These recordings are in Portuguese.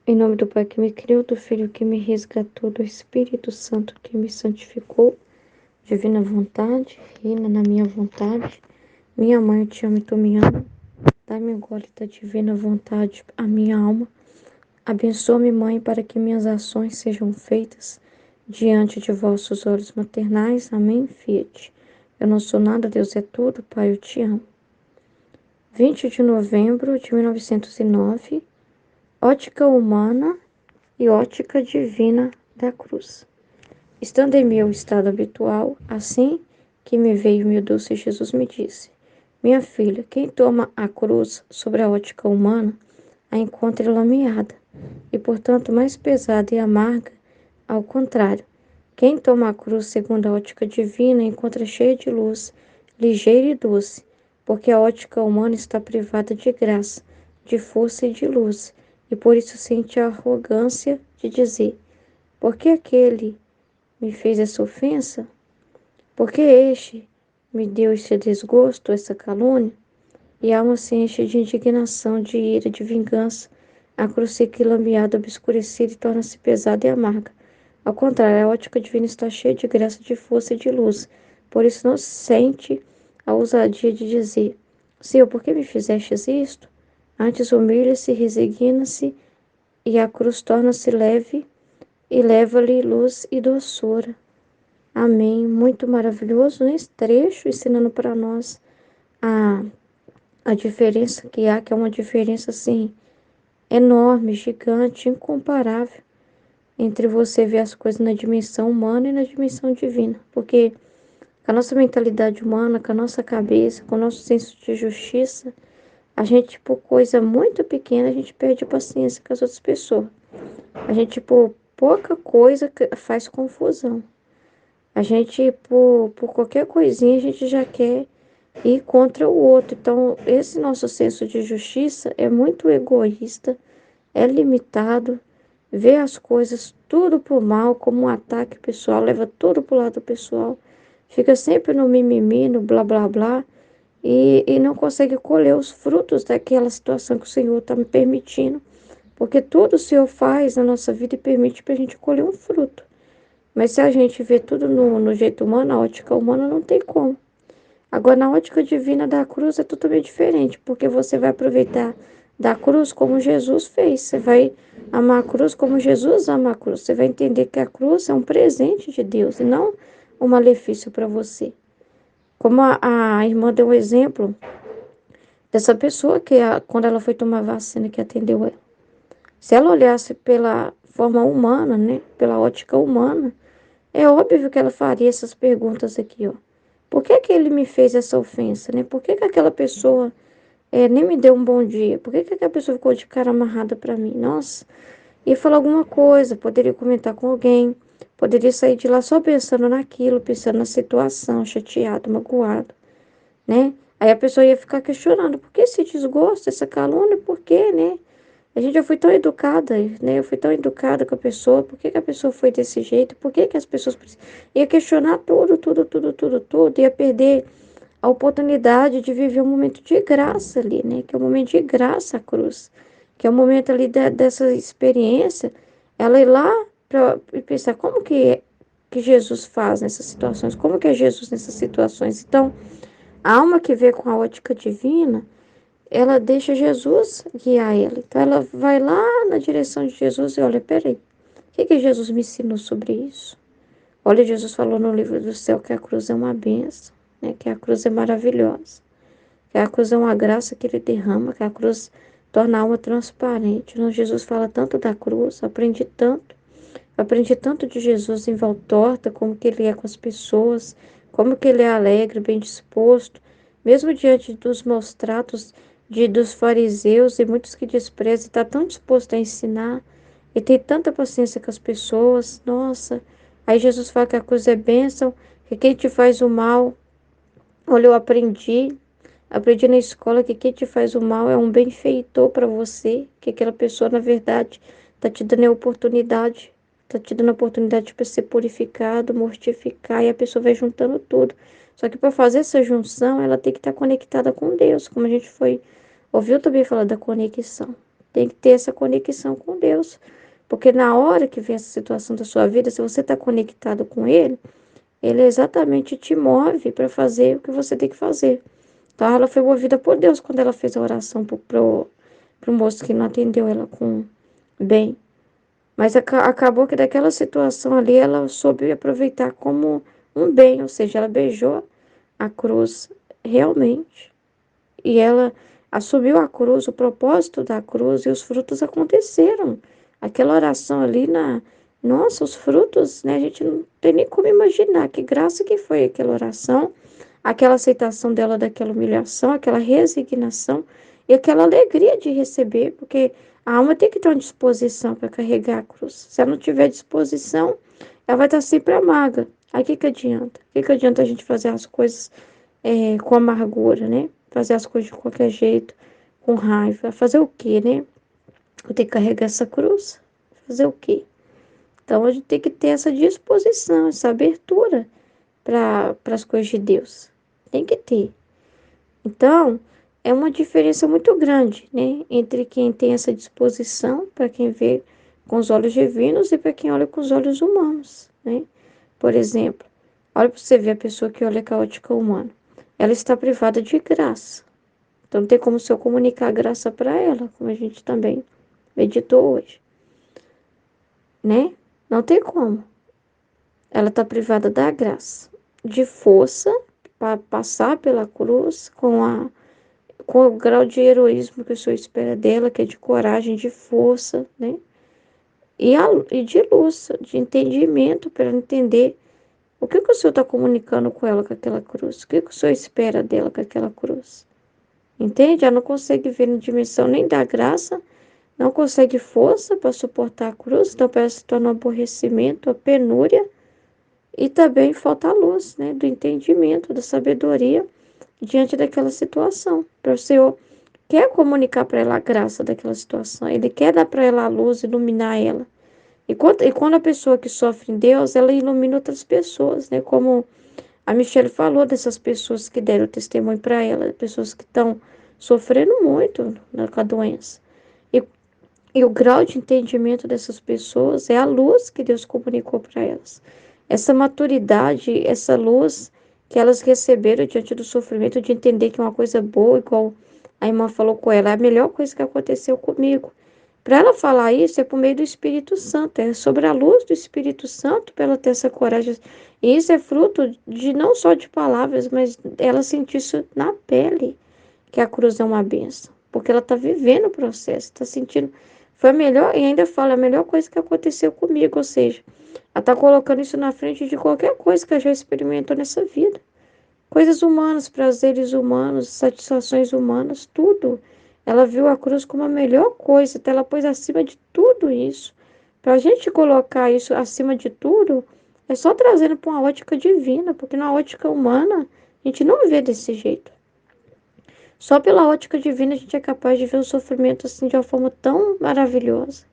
Em nome do Pai que me criou, do Filho que me resgatou, do Espírito Santo que me santificou, divina vontade, reina na minha vontade. Minha mãe, eu te amo e tu me ama. Dá-me um gole da divina vontade à minha alma. Abençoa-me, Mãe, para que minhas ações sejam feitas diante de vossos olhos maternais. Amém, Fiat. Eu não sou nada, Deus é tudo, Pai, eu te amo. 20 de novembro de 1909, Ótica Humana e Ótica Divina da Cruz. Estando em meu estado habitual, assim que me veio meu doce Jesus me disse: Minha filha, quem toma a cruz sobre a ótica humana, a encontra lameada, e portanto mais pesada e amarga. Ao contrário, quem toma a cruz segundo a ótica divina, encontra cheia de luz, ligeira e doce, porque a ótica humana está privada de graça, de força e de luz, e por isso sente a arrogância de dizer: por que aquele me fez essa ofensa? Por que este me deu esse desgosto, essa calúnia? E a alma se enche de indignação, de ira, de vingança. A cruz seca e lameada, obscurecida e torna-se pesada e amarga. Ao contrário, a ótica divina está cheia de graça, de força e de luz. Por isso não sente a ousadia de dizer: Senhor, por que me fizestes isto? Antes humilha-se, resigna-se, e a cruz torna-se leve e leva-lhe luz e doçura. Amém. Muito maravilhoso esse trecho, ensinando para nós a, a diferença que há, que é uma diferença assim enorme, gigante, incomparável entre você ver as coisas na dimensão humana e na dimensão divina. Porque com a nossa mentalidade humana, com a nossa cabeça, com o nosso senso de justiça, a gente, por coisa muito pequena, a gente perde a paciência com as outras pessoas. A gente, por pouca coisa, faz confusão. A gente, por qualquer coisinha, a gente já quer ir contra o outro. Então, esse nosso senso de justiça é muito egoísta, é limitado, vê as coisas tudo por mal, como um ataque pessoal, leva tudo pro lado pessoal, fica sempre no mimimi, no blá blá blá, e não consegue colher os frutos daquela situação que o Senhor está me permitindo. Porque tudo o Senhor faz na nossa vida e permite para a gente colher um fruto. Mas se a gente vê tudo no jeito humano, a ótica humana não tem como. Agora, na ótica divina da cruz é totalmente diferente, porque você vai aproveitar da cruz como Jesus fez. Você vai amar a cruz como Jesus ama a cruz. Você vai entender que a cruz é um presente de Deus e não um malefício para você. Como a irmã deu um exemplo dessa pessoa que, quando ela foi tomar vacina, que atendeu ela. Se ela olhasse pela forma humana, né, pela ótica humana, é óbvio que ela faria essas perguntas aqui, ó. Por que que ele me fez essa ofensa, né? Por que que aquela pessoa nem me deu um bom dia? Por que que aquela pessoa ficou de cara amarrada para mim? Nossa, ia falar alguma coisa, poderia comentar com alguém, poderia sair de lá só pensando naquilo, pensando na situação, chateado, magoado, né? Aí a pessoa ia ficar questionando, por que esse desgosto, essa calúnia, por quê, né? A gente já foi tão educada, né? Eu fui tão educada com a pessoa. Por que que a pessoa foi desse jeito? Por que que as pessoas ia questionar tudo, tudo, tudo, tudo, tudo, ia perder a oportunidade de viver um momento de graça ali, né? Que é um momento de graça a cruz, que é um momento ali dessa experiência, ela ir lá para pensar como que Jesus faz nessas situações, como que é Jesus nessas situações. Então, a alma que vê com a ótica divina, ela deixa Jesus guiar ela. Então ela vai lá na direção de Jesus e olha, peraí, o que que Jesus me ensinou sobre isso? Olha, Jesus falou no livro do céu que a cruz é uma bênção, né? Que a cruz é maravilhosa, que a cruz é uma graça que ele derrama, que a cruz torna a alma transparente. Então, Jesus fala tanto da cruz, aprendi tanto de Jesus em volta torta, como que ele é com as pessoas, como que ele é alegre, bem disposto, mesmo diante dos maus tratos dos fariseus e muitos que desprezam, está tão disposto a ensinar e tem tanta paciência com as pessoas. Nossa, aí Jesus fala que a cruz é bênção, que quem te faz o mal, olha, eu aprendi na escola que quem te faz o mal é um benfeitor para você, que aquela pessoa, na verdade, está te dando a oportunidade, está te dando a oportunidade para ser purificado, mortificar, e a pessoa vai juntando tudo. Só que para fazer essa junção, ela tem que estar conectada com Deus, como a gente ouviu também falar da conexão. Tem que ter essa conexão com Deus. Porque na hora que vem essa situação da sua vida, se você está conectado com Ele, Ele exatamente te move para fazer o que você tem que fazer. Então, ela foi movida por Deus quando ela fez a oração pro moço que não atendeu ela com bem. Mas acabou que daquela situação ali, ela soube aproveitar como um bem, ou seja, ela beijou a cruz realmente. E ela assumiu a cruz, o propósito da cruz, e os frutos aconteceram. Aquela oração ali Nossa, os frutos, né? A gente não tem nem como imaginar que graça que foi aquela oração, aquela aceitação dela daquela humilhação, aquela resignação e aquela alegria de receber, porque a alma tem que ter uma disposição para carregar a cruz. Se ela não tiver disposição, ela vai estar sempre amarga. Aí o que que adianta? O que que adianta a gente fazer as coisas com amargura, né? Fazer as coisas de qualquer jeito, com raiva. Fazer o quê, né? Eu tenho que carregar essa cruz. Fazer o quê? Então a gente tem que ter essa disposição, essa abertura para as coisas de Deus. Tem que ter. Então, é uma diferença muito grande, né? Entre quem tem essa disposição, para quem vê com os olhos divinos e para quem olha com os olhos humanos, né? Por exemplo, olha para você ver a pessoa que olha com a ótica humana. Ela está privada de graça. Então, não tem como se eu comunicar a graça para ela, como a gente também meditou hoje, né? Não tem como. Ela está privada da graça, de força para passar pela cruz com o grau de heroísmo que o Senhor espera dela, que é de coragem, de força, né? E de luz, de entendimento, para ela entender o que que o Senhor está comunicando com ela com aquela cruz, o que que o Senhor espera dela com aquela cruz. Entende? Ela não consegue ver na dimensão nem da graça, não consegue força para suportar a cruz, então para ela se torna um aborrecimento, a penúria, e também falta a luz, né? Do entendimento, da sabedoria diante daquela situação. Para o Senhor quer comunicar para ela a graça daquela situação, Ele quer dar para ela a luz, iluminar ela. E quando a pessoa que sofre em Deus, ela ilumina outras pessoas, né? Como a Michelle falou dessas pessoas que deram testemunho para ela, pessoas que estão sofrendo muito, né, com a doença. E, e o grau de entendimento dessas pessoas é a luz que Deus comunicou para elas. Essa maturidade, essa luz que elas receberam diante do sofrimento, de entender que é uma coisa boa, igual a irmã falou com ela, é a melhor coisa que aconteceu comigo. Para ela falar isso é por meio do Espírito Santo, é sobre a luz do Espírito Santo para ela ter essa coragem. E isso é fruto de não só de palavras, mas ela sentir isso na pele, que a cruz é uma benção, porque ela está vivendo o processo, está sentindo. Foi a melhor, e ainda fala, a melhor coisa que aconteceu comigo, ou seja, ela está colocando isso na frente de qualquer coisa que ela já experimentou nessa vida. Coisas humanas, prazeres humanos, satisfações humanas, tudo. Ela viu a cruz como a melhor coisa, então ela pôs acima de tudo isso. Para a gente colocar isso acima de tudo, é só trazendo para uma ótica divina, porque na ótica humana a gente não vê desse jeito. Só pela ótica divina a gente é capaz de ver o sofrimento assim de uma forma tão maravilhosa,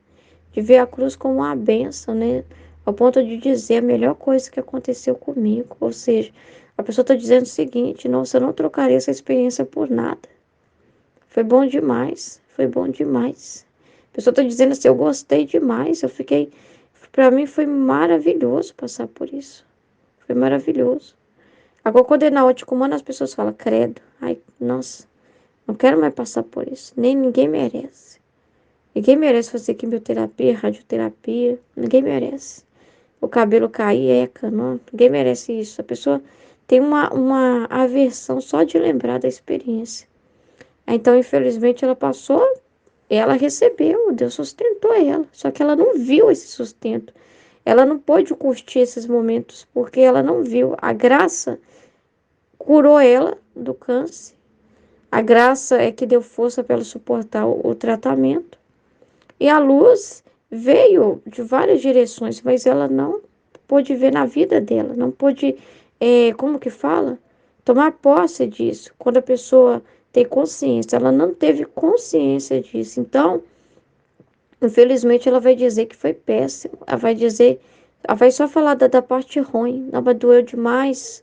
de ver a cruz como uma bênção, né? Ao ponto de dizer a melhor coisa que aconteceu comigo. Ou seja, a pessoa está dizendo o seguinte: nossa, eu não trocaria essa experiência por nada. Foi bom demais, foi bom demais. A pessoa está dizendo assim: eu gostei demais, eu fiquei. Para mim foi maravilhoso passar por isso. Foi maravilhoso. Agora, quando é na ótica humana, as pessoas falam: credo, ai, nossa, não quero mais passar por isso. Nem ninguém merece. Ninguém merece fazer quimioterapia, radioterapia. Ninguém merece. O cabelo cair, eca, não. Ninguém merece isso. A pessoa tem uma aversão só de lembrar da experiência. Então, infelizmente, ela passou, ela recebeu, Deus sustentou ela. Só que ela não viu esse sustento. Ela não pôde curtir esses momentos, porque ela não viu. A graça curou ela do câncer. A graça é que deu força para ela suportar o tratamento. E a luz veio de várias direções, mas ela não pôde ver na vida dela, não pôde, como que fala? Tomar posse disso. Quando a pessoa tem consciência, ela não teve consciência disso. Então, infelizmente, ela vai dizer que foi péssimo. Ela vai só falar da parte ruim. Não, mas doeu demais.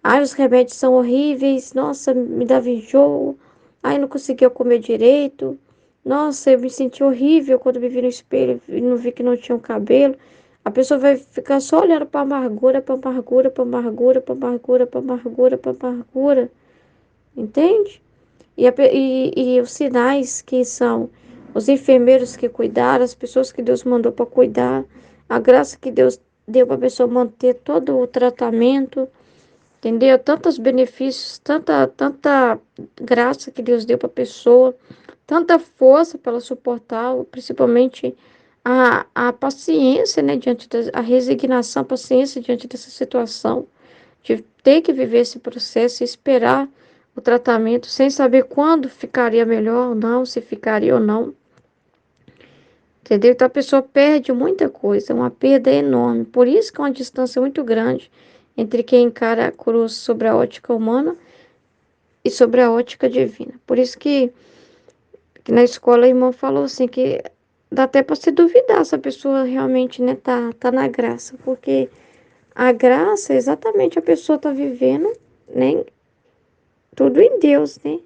Ai, os remédios são horríveis. Nossa, me dava enjoo. Ai, não conseguia comer direito. Nossa, eu me senti horrível quando me vi no espelho e não vi que não tinha um cabelo. A pessoa vai ficar só olhando para amargura, para amargura, para amargura, para amargura, para amargura, para amargura. Entende? E os sinais que são os enfermeiros que cuidaram, as pessoas que Deus mandou para cuidar, a graça que Deus deu para a pessoa manter todo o tratamento, entendeu? Tantos benefícios, tanta graça que Deus deu para a pessoa, tanta força para ela suportar, principalmente a paciência, né, diante a resignação, a paciência diante dessa situação, de ter que viver esse processo e esperar o tratamento sem saber quando ficaria melhor ou não, se ficaria ou não. Entendeu? Então a pessoa perde muita coisa, uma perda enorme. Por isso que é uma distância muito grande entre quem encara a cruz sobre a ótica humana e sobre a ótica divina. Por isso que na escola a irmã falou assim que dá até para se duvidar se a pessoa realmente, né, tá na graça, porque a graça é exatamente a pessoa tá vivendo, né, tudo em Deus, né?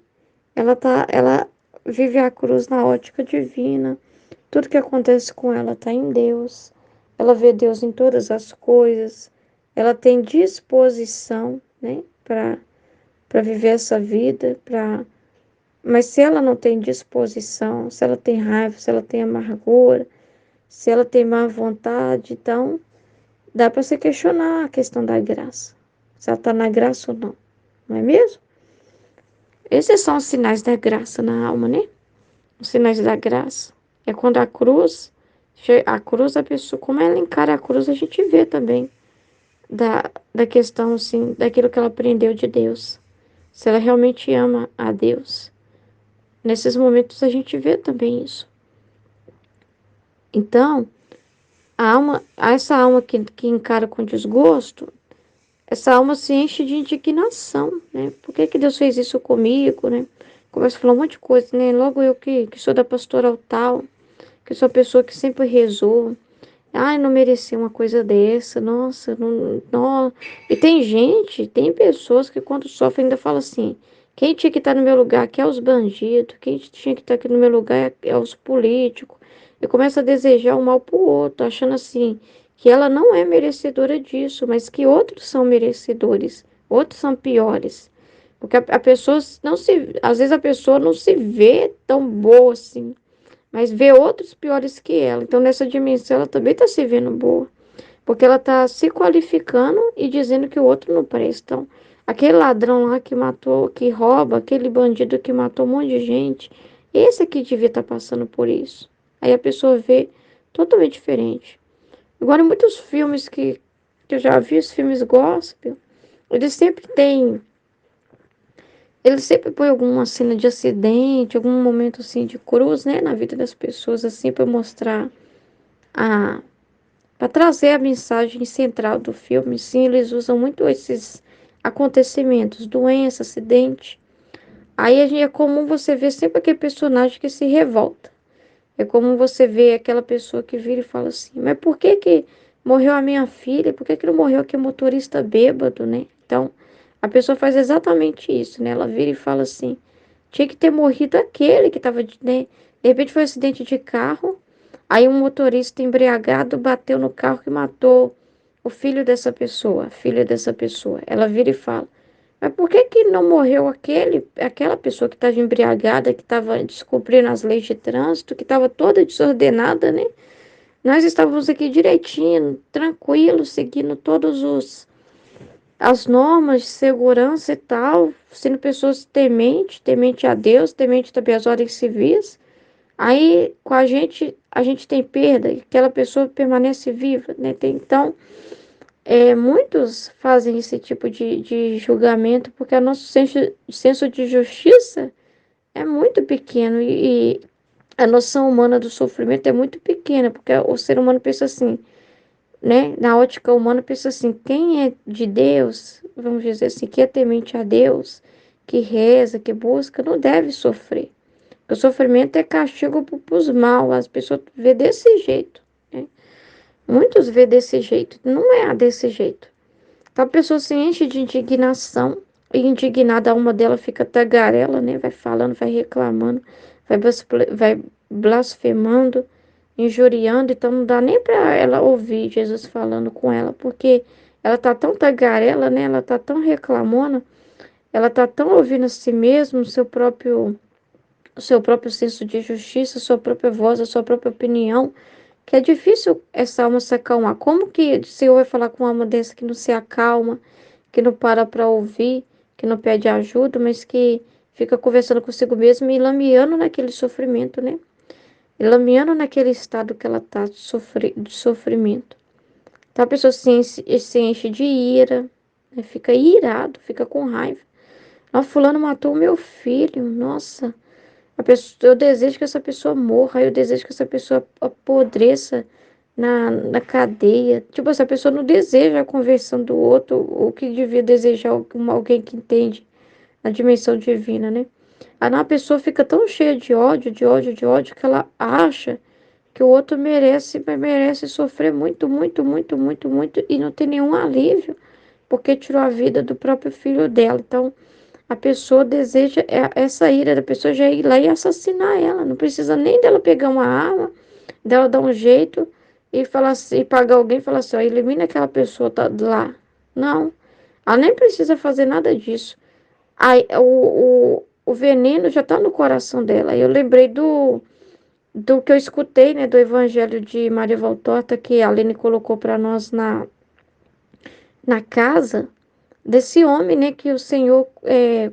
Ela vive a cruz na ótica divina. Tudo que acontece com ela está em Deus. Ela vê Deus em todas as coisas. Ela tem disposição, né, para viver essa vida, mas se ela não tem disposição, se ela tem raiva, se ela tem amargura, se ela tem má vontade, então dá para se questionar a questão da graça. Se ela está na graça ou não, não é mesmo? Esses são os sinais da graça na alma, né? Os sinais da graça. É quando a cruz, a pessoa, como ela encara a cruz, a gente vê também da questão, assim, daquilo que ela aprendeu de Deus. Se ela realmente ama a Deus. Nesses momentos a gente vê também isso. Então, essa alma que encara com desgosto, essa alma se enche de indignação, né? Por que que Deus fez isso comigo, né? Começa a falar um monte de coisa, né? Logo eu que sou da pastoral tal, que sou a pessoa que sempre rezou. Ai, não merecia uma coisa dessa, nossa, não, não. E tem pessoas que quando sofrem ainda falam assim, quem tinha que estar no meu lugar aqui é os bandidos, quem tinha que estar aqui no meu lugar é os políticos. E começa a desejar o mal pro outro, achando assim, que ela não é merecedora disso, mas que outros são merecedores, outros são piores. Porque a pessoa não se, às vezes a pessoa não se vê tão boa assim, mas vê outros piores que ela. Então, nessa dimensão, ela também está se vendo boa, porque ela está se qualificando e dizendo que o outro não presta. Então, aquele ladrão lá que matou, que rouba, aquele bandido que matou um monte de gente, esse aqui devia estar passando por isso. Aí a pessoa vê totalmente diferente. Agora, muitos filmes que eu já vi, os filmes gospel, eles sempre têm. Ele sempre põe alguma cena de acidente, algum momento assim de cruz, né, na vida das pessoas, assim, para mostrar a para trazer a mensagem central do filme. Sim, eles usam muito esses acontecimentos, doença, acidente. Aí é comum você ver sempre aquele personagem que se revolta. É comum você ver aquela pessoa que vira e fala assim: mas por que que morreu a minha filha? Por que que não morreu aquele motorista bêbado, né? Então, a pessoa faz exatamente isso, né? Ela vira e fala assim: tinha que ter morrido aquele que estava, né? De repente foi um acidente de carro, aí um motorista embriagado bateu no carro e matou o filho dessa pessoa, a filha dessa pessoa. Ela vira e fala: mas por que que não morreu aquela pessoa que estava embriagada, que estava descumprindo as leis de trânsito, que estava toda desordenada, né? Nós estávamos aqui direitinho, tranquilos, seguindo todos as normas de segurança e tal, sendo pessoas temente a Deus, temente também às ordens civis. Aí, com a gente tem perda, e aquela pessoa permanece viva, né? Então, muitos fazem esse tipo de julgamento porque o nosso senso de justiça é muito pequeno e a noção humana do sofrimento é muito pequena, porque o ser humano pensa assim, né? Na ótica humana pensa assim, quem é de Deus, vamos dizer assim, que é temente a Deus, que reza, que busca, não deve sofrer. O sofrimento é castigo para os maus, as pessoas vê desse jeito, né? Muitos vê desse jeito, não é desse jeito. Então a pessoa se enche de indignação, e indignada a alma dela fica tagarela, né? Vai falando, vai reclamando, vai blasfemando, injuriando, então não dá nem para ela ouvir Jesus falando com ela, porque ela tá tão tagarela, né? Ela tá tão reclamona, ela tá tão ouvindo a si mesma, o seu próprio senso de justiça, a sua própria voz, a sua própria opinião, que é difícil essa alma se acalmar. Como que o Senhor vai falar com uma alma dessa que não se acalma, que não para ouvir, que não pede ajuda, mas que fica conversando consigo mesma e lameando naquele sofrimento, né? E lameando naquele estado que ela está de sofrimento. Então a pessoa se enche de ira, né? Fica irado, fica com raiva. Ó, fulano matou o meu filho, nossa. Eu desejo que essa pessoa morra, eu desejo que essa pessoa apodreça na cadeia. Tipo, essa pessoa não deseja a conversão do outro, o que devia desejar alguém que entende a dimensão divina, né? Aí a pessoa fica tão cheia de ódio, de ódio, de ódio, que ela acha que o outro merece sofrer muito, muito, muito, muito, muito, e não tem nenhum alívio, porque tirou a vida do próprio filho dela. Então, a pessoa deseja essa ira da pessoa já ir lá e assassinar ela. Não precisa nem dela pegar uma arma, dela dar um jeito e falar assim, e pagar alguém e falar assim, ó, elimina aquela pessoa tá lá. Não, ela nem precisa fazer nada disso. Aí, o veneno já tá no coração dela. Eu lembrei do que eu escutei, né, do Evangelho de Maria Valtorta, que a Aline colocou para nós na casa desse homem, né, que o Senhor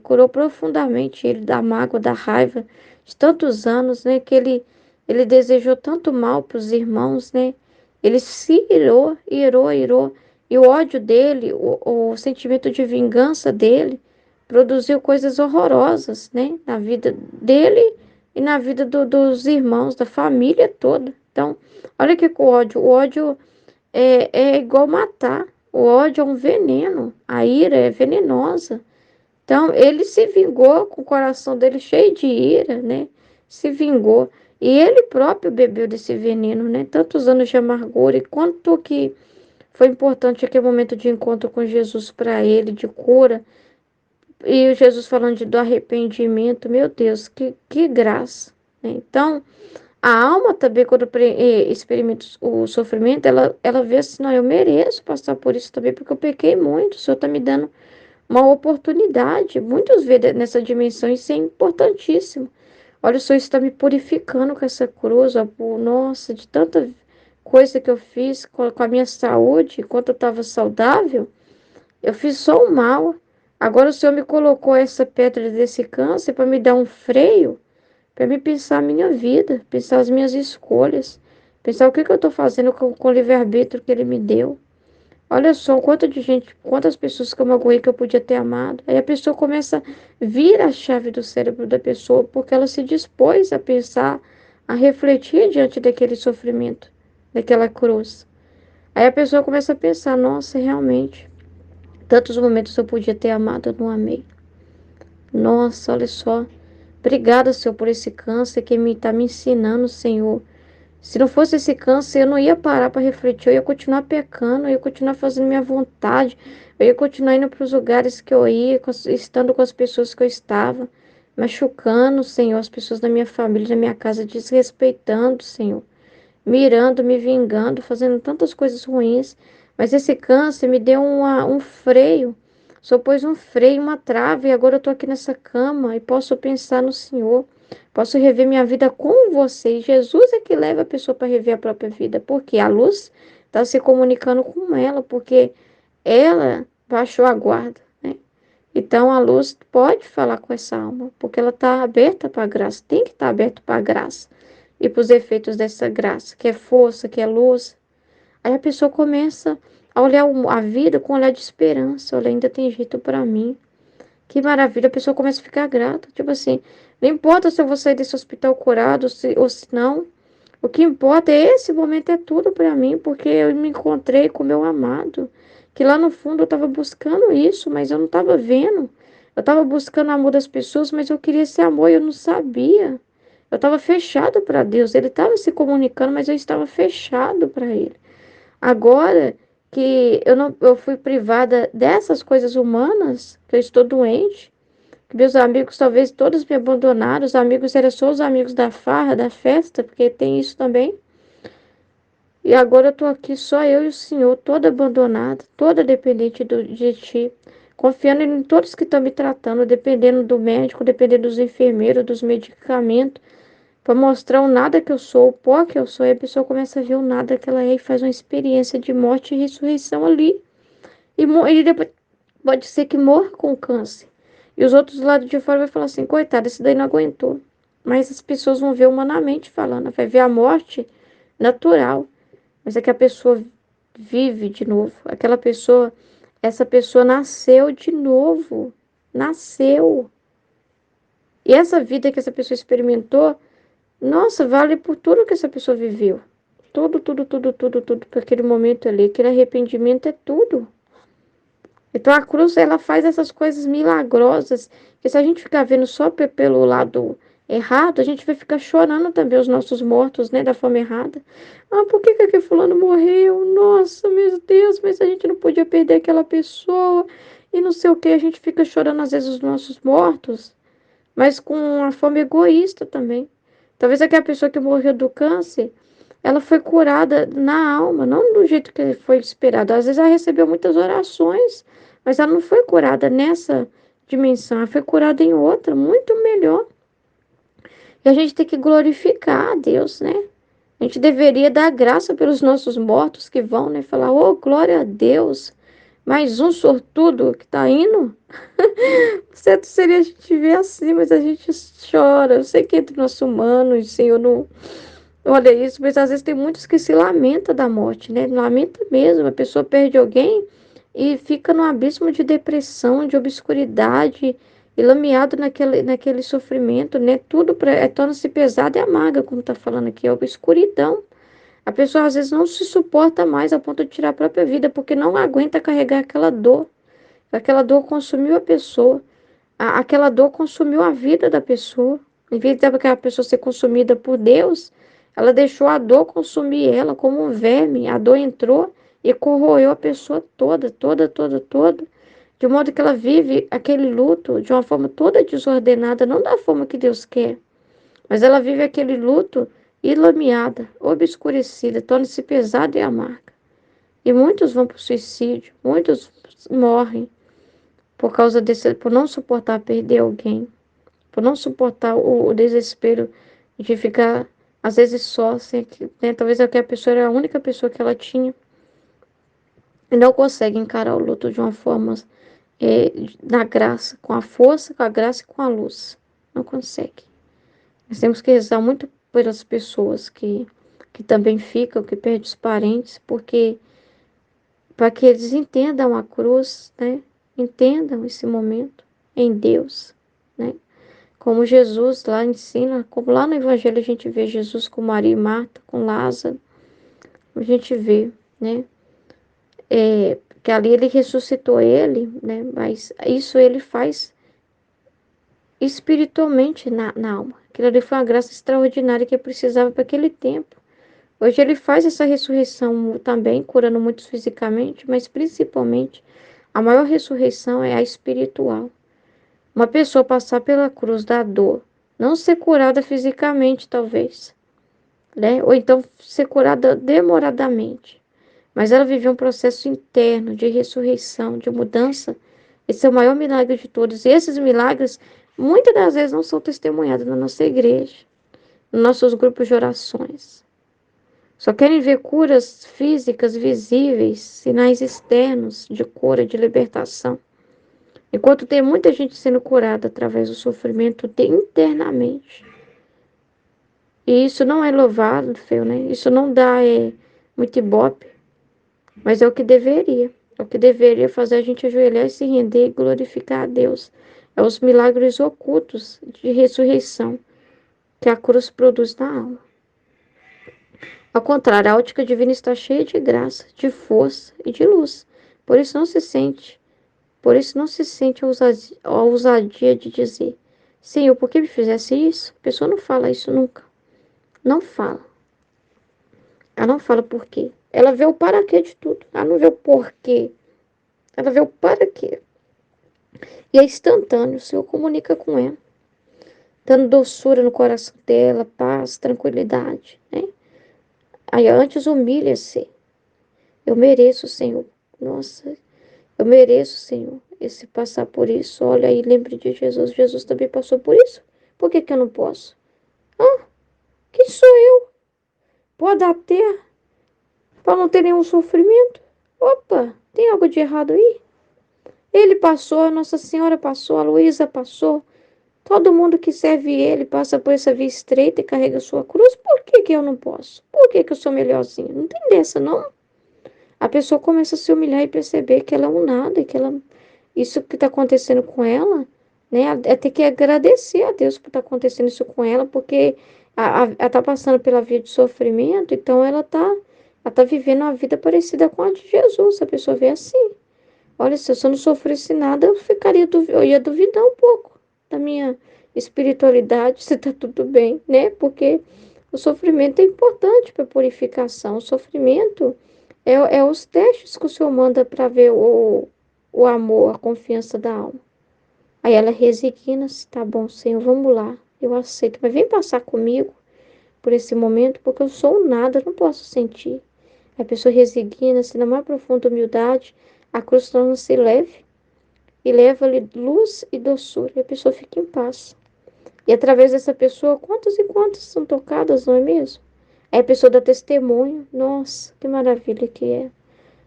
curou profundamente ele da mágoa, da raiva de tantos anos, né, que ele desejou tanto mal para os irmãos, né, ele se irou, e o ódio dele, o sentimento de vingança dele, produziu coisas horrorosas, né, na vida dele e na vida dos irmãos, da família toda. Então, olha que o ódio é igual matar. O ódio é um veneno, a ira é venenosa. Então, ele se vingou com o coração dele cheio de ira, né? Se vingou. E ele próprio bebeu desse veneno, né? Tantos anos de amargura. E quanto que foi importante aquele momento de encontro com Jesus para ele, de cura. E o Jesus falando do arrependimento. Meu Deus, que graça, né? Então, a alma também, quando experimenta o sofrimento, ela vê assim, não, eu mereço passar por isso também, porque eu pequei muito, o Senhor está me dando uma oportunidade. Muitos vê nessa dimensão, isso é importantíssimo. Olha, o Senhor está me purificando com essa cruz, ó, nossa, de tanta coisa que eu fiz com a minha saúde, enquanto eu estava saudável, eu fiz só o mal. Agora o Senhor me colocou essa pedra desse câncer para me dar um freio, para me pensar a minha vida, pensar as minhas escolhas, pensar o que eu estou fazendo com o livre-arbítrio que ele me deu. Olha só, quanto de gente, quantas pessoas que eu magoei que eu podia ter amado. Aí a pessoa começa a vir a chave do cérebro da pessoa, porque ela se dispôs a pensar, a refletir diante daquele sofrimento, daquela cruz. Aí a pessoa começa a pensar, nossa, realmente, tantos momentos eu podia ter amado, eu não amei. Nossa, olha só. Obrigada, Senhor, por esse câncer que está me ensinando, Senhor. Se não fosse esse câncer, eu não ia parar para refletir, eu ia continuar pecando, eu ia continuar fazendo minha vontade, eu ia continuar indo para os lugares que eu ia, estando com as pessoas que eu estava, machucando, Senhor, as pessoas da minha família, da minha casa, desrespeitando, Senhor, mirando, me vingando, fazendo tantas coisas ruins. Mas esse câncer me deu um freio, só pôs um freio, uma trava, e agora eu estou aqui nessa cama e posso pensar no Senhor. Posso rever minha vida com você. E Jesus é que leva a pessoa para rever a própria vida. Porque a luz está se comunicando com ela, porque ela baixou a guarda, né? Então a luz pode falar com essa alma, porque ela está aberta para a graça, tem que estar aberta para a graça e para os efeitos dessa graça, que é força, que é luz. Aí a pessoa começa a olhar a vida com um olhar de esperança. Olha, ainda tem jeito para mim. Que maravilha, a pessoa começa a ficar grata. Tipo assim, não importa se eu vou sair desse hospital curado ou se não. O que importa é esse momento, é tudo para mim, porque eu me encontrei com meu amado. Que lá no fundo eu estava buscando isso, mas eu não estava vendo. Eu estava buscando o amor das pessoas, mas eu queria esse amor e eu não sabia. Eu estava fechado para Deus. Ele estava se comunicando, mas eu estava fechado para Ele. Agora que eu fui privada dessas coisas humanas, que eu estou doente, Que meus amigos talvez todos me abandonaram. Os amigos eram só os amigos da farra, da festa, porque tem isso também. E agora eu tô aqui só eu e o Senhor, toda abandonada, toda dependente de Ti, confiando em todos que estão me tratando, dependendo do médico, dependendo dos enfermeiros, dos medicamentos, para mostrar o nada que eu sou, o pó que eu sou, e a pessoa começa a ver o nada que ela é e faz uma experiência de morte e ressurreição ali. E depois pode ser que morra com câncer. E os outros do lado de fora vai falar assim, coitado, esse daí não aguentou. Mas as pessoas vão ver humanamente falando, vai ver a morte natural. Mas é que a pessoa vive de novo. Essa pessoa nasceu de novo. Nasceu. E essa vida que essa pessoa experimentou, nossa, vale por tudo que essa pessoa viveu. Tudo, tudo, tudo, tudo, tudo, por aquele momento ali. Aquele arrependimento é tudo. Então a cruz, ela faz essas coisas milagrosas, que se a gente ficar vendo só pelo lado errado, a gente vai ficar chorando também os nossos mortos, né, da forma errada. Ah, por que que aquele fulano morreu? Nossa, meu Deus, mas a gente não podia perder aquela pessoa. E não sei o que, a gente fica chorando às vezes os nossos mortos, mas com uma forma egoísta também. Talvez aquela pessoa que morreu do câncer, ela foi curada na alma, não do jeito que foi esperado. Às vezes ela recebeu muitas orações, mas ela não foi curada nessa dimensão, ela foi curada em outra, muito melhor. E a gente tem que glorificar a Deus, né? A gente deveria dar graça pelos nossos mortos que vão, né? Falar, oh, glória a Deus, mais um sortudo que tá indo. Certo seria a gente ver assim, mas a gente chora. Eu sei que entre nós humanos, Senhor, não olha isso, mas às vezes tem muitos que se lamentam da morte, né? Lamenta mesmo, a pessoa perde alguém e fica num abismo de depressão, de obscuridade, e lameado naquele sofrimento, né? Tudo torna-se pesado e amarga, como tá falando aqui, é a escuridão. A pessoa às vezes não se suporta mais a ponto de tirar a própria vida, porque não aguenta carregar aquela dor. Aquela dor consumiu a pessoa. Aquela dor consumiu a vida da pessoa. Em vez de aquela pessoa ser consumida por Deus, ela deixou a dor consumir ela como um verme. A dor entrou e corroeu a pessoa toda, toda, toda, toda. De modo que ela vive aquele luto de uma forma toda desordenada, não da forma que Deus quer. Mas ela vive aquele luto ilameada, obscurecida, torna-se pesada e amarga. E muitos vão para o suicídio, muitos morrem por causa desse, por não suportar perder alguém, por não suportar o desespero de ficar, às vezes, só, sem, né? Talvez aquela pessoa era a única pessoa que ela tinha, e não consegue encarar o luto de uma forma na graça, com a força, com a graça e com a luz. Não consegue. Nós temos que rezar muito pelas pessoas que também ficam, que perdem os parentes, porque para que eles entendam a cruz, né? Entendam esse momento em Deus, né? Como Jesus lá ensina, como lá no Evangelho a gente vê Jesus com Maria e Marta, com Lázaro, a gente vê, né? Que ali ele ressuscitou ele, né? Mas isso ele faz espiritualmente na alma. Aquilo ali foi uma graça extraordinária que ele precisava para aquele tempo. Hoje ele faz essa ressurreição também, curando muitos fisicamente, mas principalmente a maior ressurreição é a espiritual. Uma pessoa passar pela cruz da dor, não ser curada fisicamente, talvez, né? Ou então ser curada demoradamente. Mas ela viveu um processo interno de ressurreição, de mudança. Esse é o maior milagre de todos. E esses milagres, muitas das vezes, não são testemunhados na nossa igreja, nos nossos grupos de orações. Só querem ver curas físicas visíveis, sinais externos de cura, de libertação. Enquanto tem muita gente sendo curada através do sofrimento internamente. E isso não é louvável, né? Isso não dá muito ibope, mas é o que deveria. É o que deveria fazer a gente ajoelhar e se render e glorificar a Deus. É os milagres ocultos de ressurreição que a cruz produz na alma. Ao contrário, a ótica divina está cheia de graça, de força e de luz. Por isso não se sente a ousadia de dizer, Senhor, por que me fizesse isso? A pessoa não fala isso nunca. Não fala. Ela não fala por quê. Ela vê o para quê de tudo. Ela não vê o porquê. Ela vê o para quê. E é instantâneo, o Senhor comunica com ela, dando doçura no coração dela, paz, tranquilidade, né? Aí antes humilha-se. Eu mereço, Senhor. Nossa, eu mereço, Senhor, esse passar por isso. Olha aí, lembre de Jesus. Jesus também passou por isso. Por que que eu não posso? Ah, quem sou eu? Pode até, para não ter nenhum sofrimento. Opa, tem algo de errado aí? Ele passou, a Nossa Senhora passou, a Luísa passou. Todo mundo que serve ele passa por essa via estreita e carrega sua cruz. Por que que eu não posso? Por que que eu sou melhorzinha? Não tem dessa, não. A pessoa começa a se humilhar e perceber que ela é um nada, e que ela, isso que está acontecendo com ela, né? É ter que agradecer a Deus por estar acontecendo isso com ela, porque ela está passando pela via de sofrimento, então ela tá vivendo uma vida parecida com a de Jesus. A pessoa vê assim. Olha, se eu não sofresse nada, eu ia duvidar um pouco da minha espiritualidade, se está tudo bem, né? Porque o sofrimento é importante para a purificação. O sofrimento é os testes que o Senhor manda para ver o amor, a confiança da alma. Aí ela resigna-se, tá bom, Senhor, vamos lá, eu aceito, mas vem passar comigo por esse momento, porque eu sou um nada, eu não posso sentir. A pessoa resigna-se na mais profunda humildade, a cruz torna-se leve e leva-lhe luz e doçura, e a pessoa fica em paz. E através dessa pessoa, quantas e quantas são tocadas, não é mesmo? Aí a pessoa dá testemunho, nossa, que maravilha que é.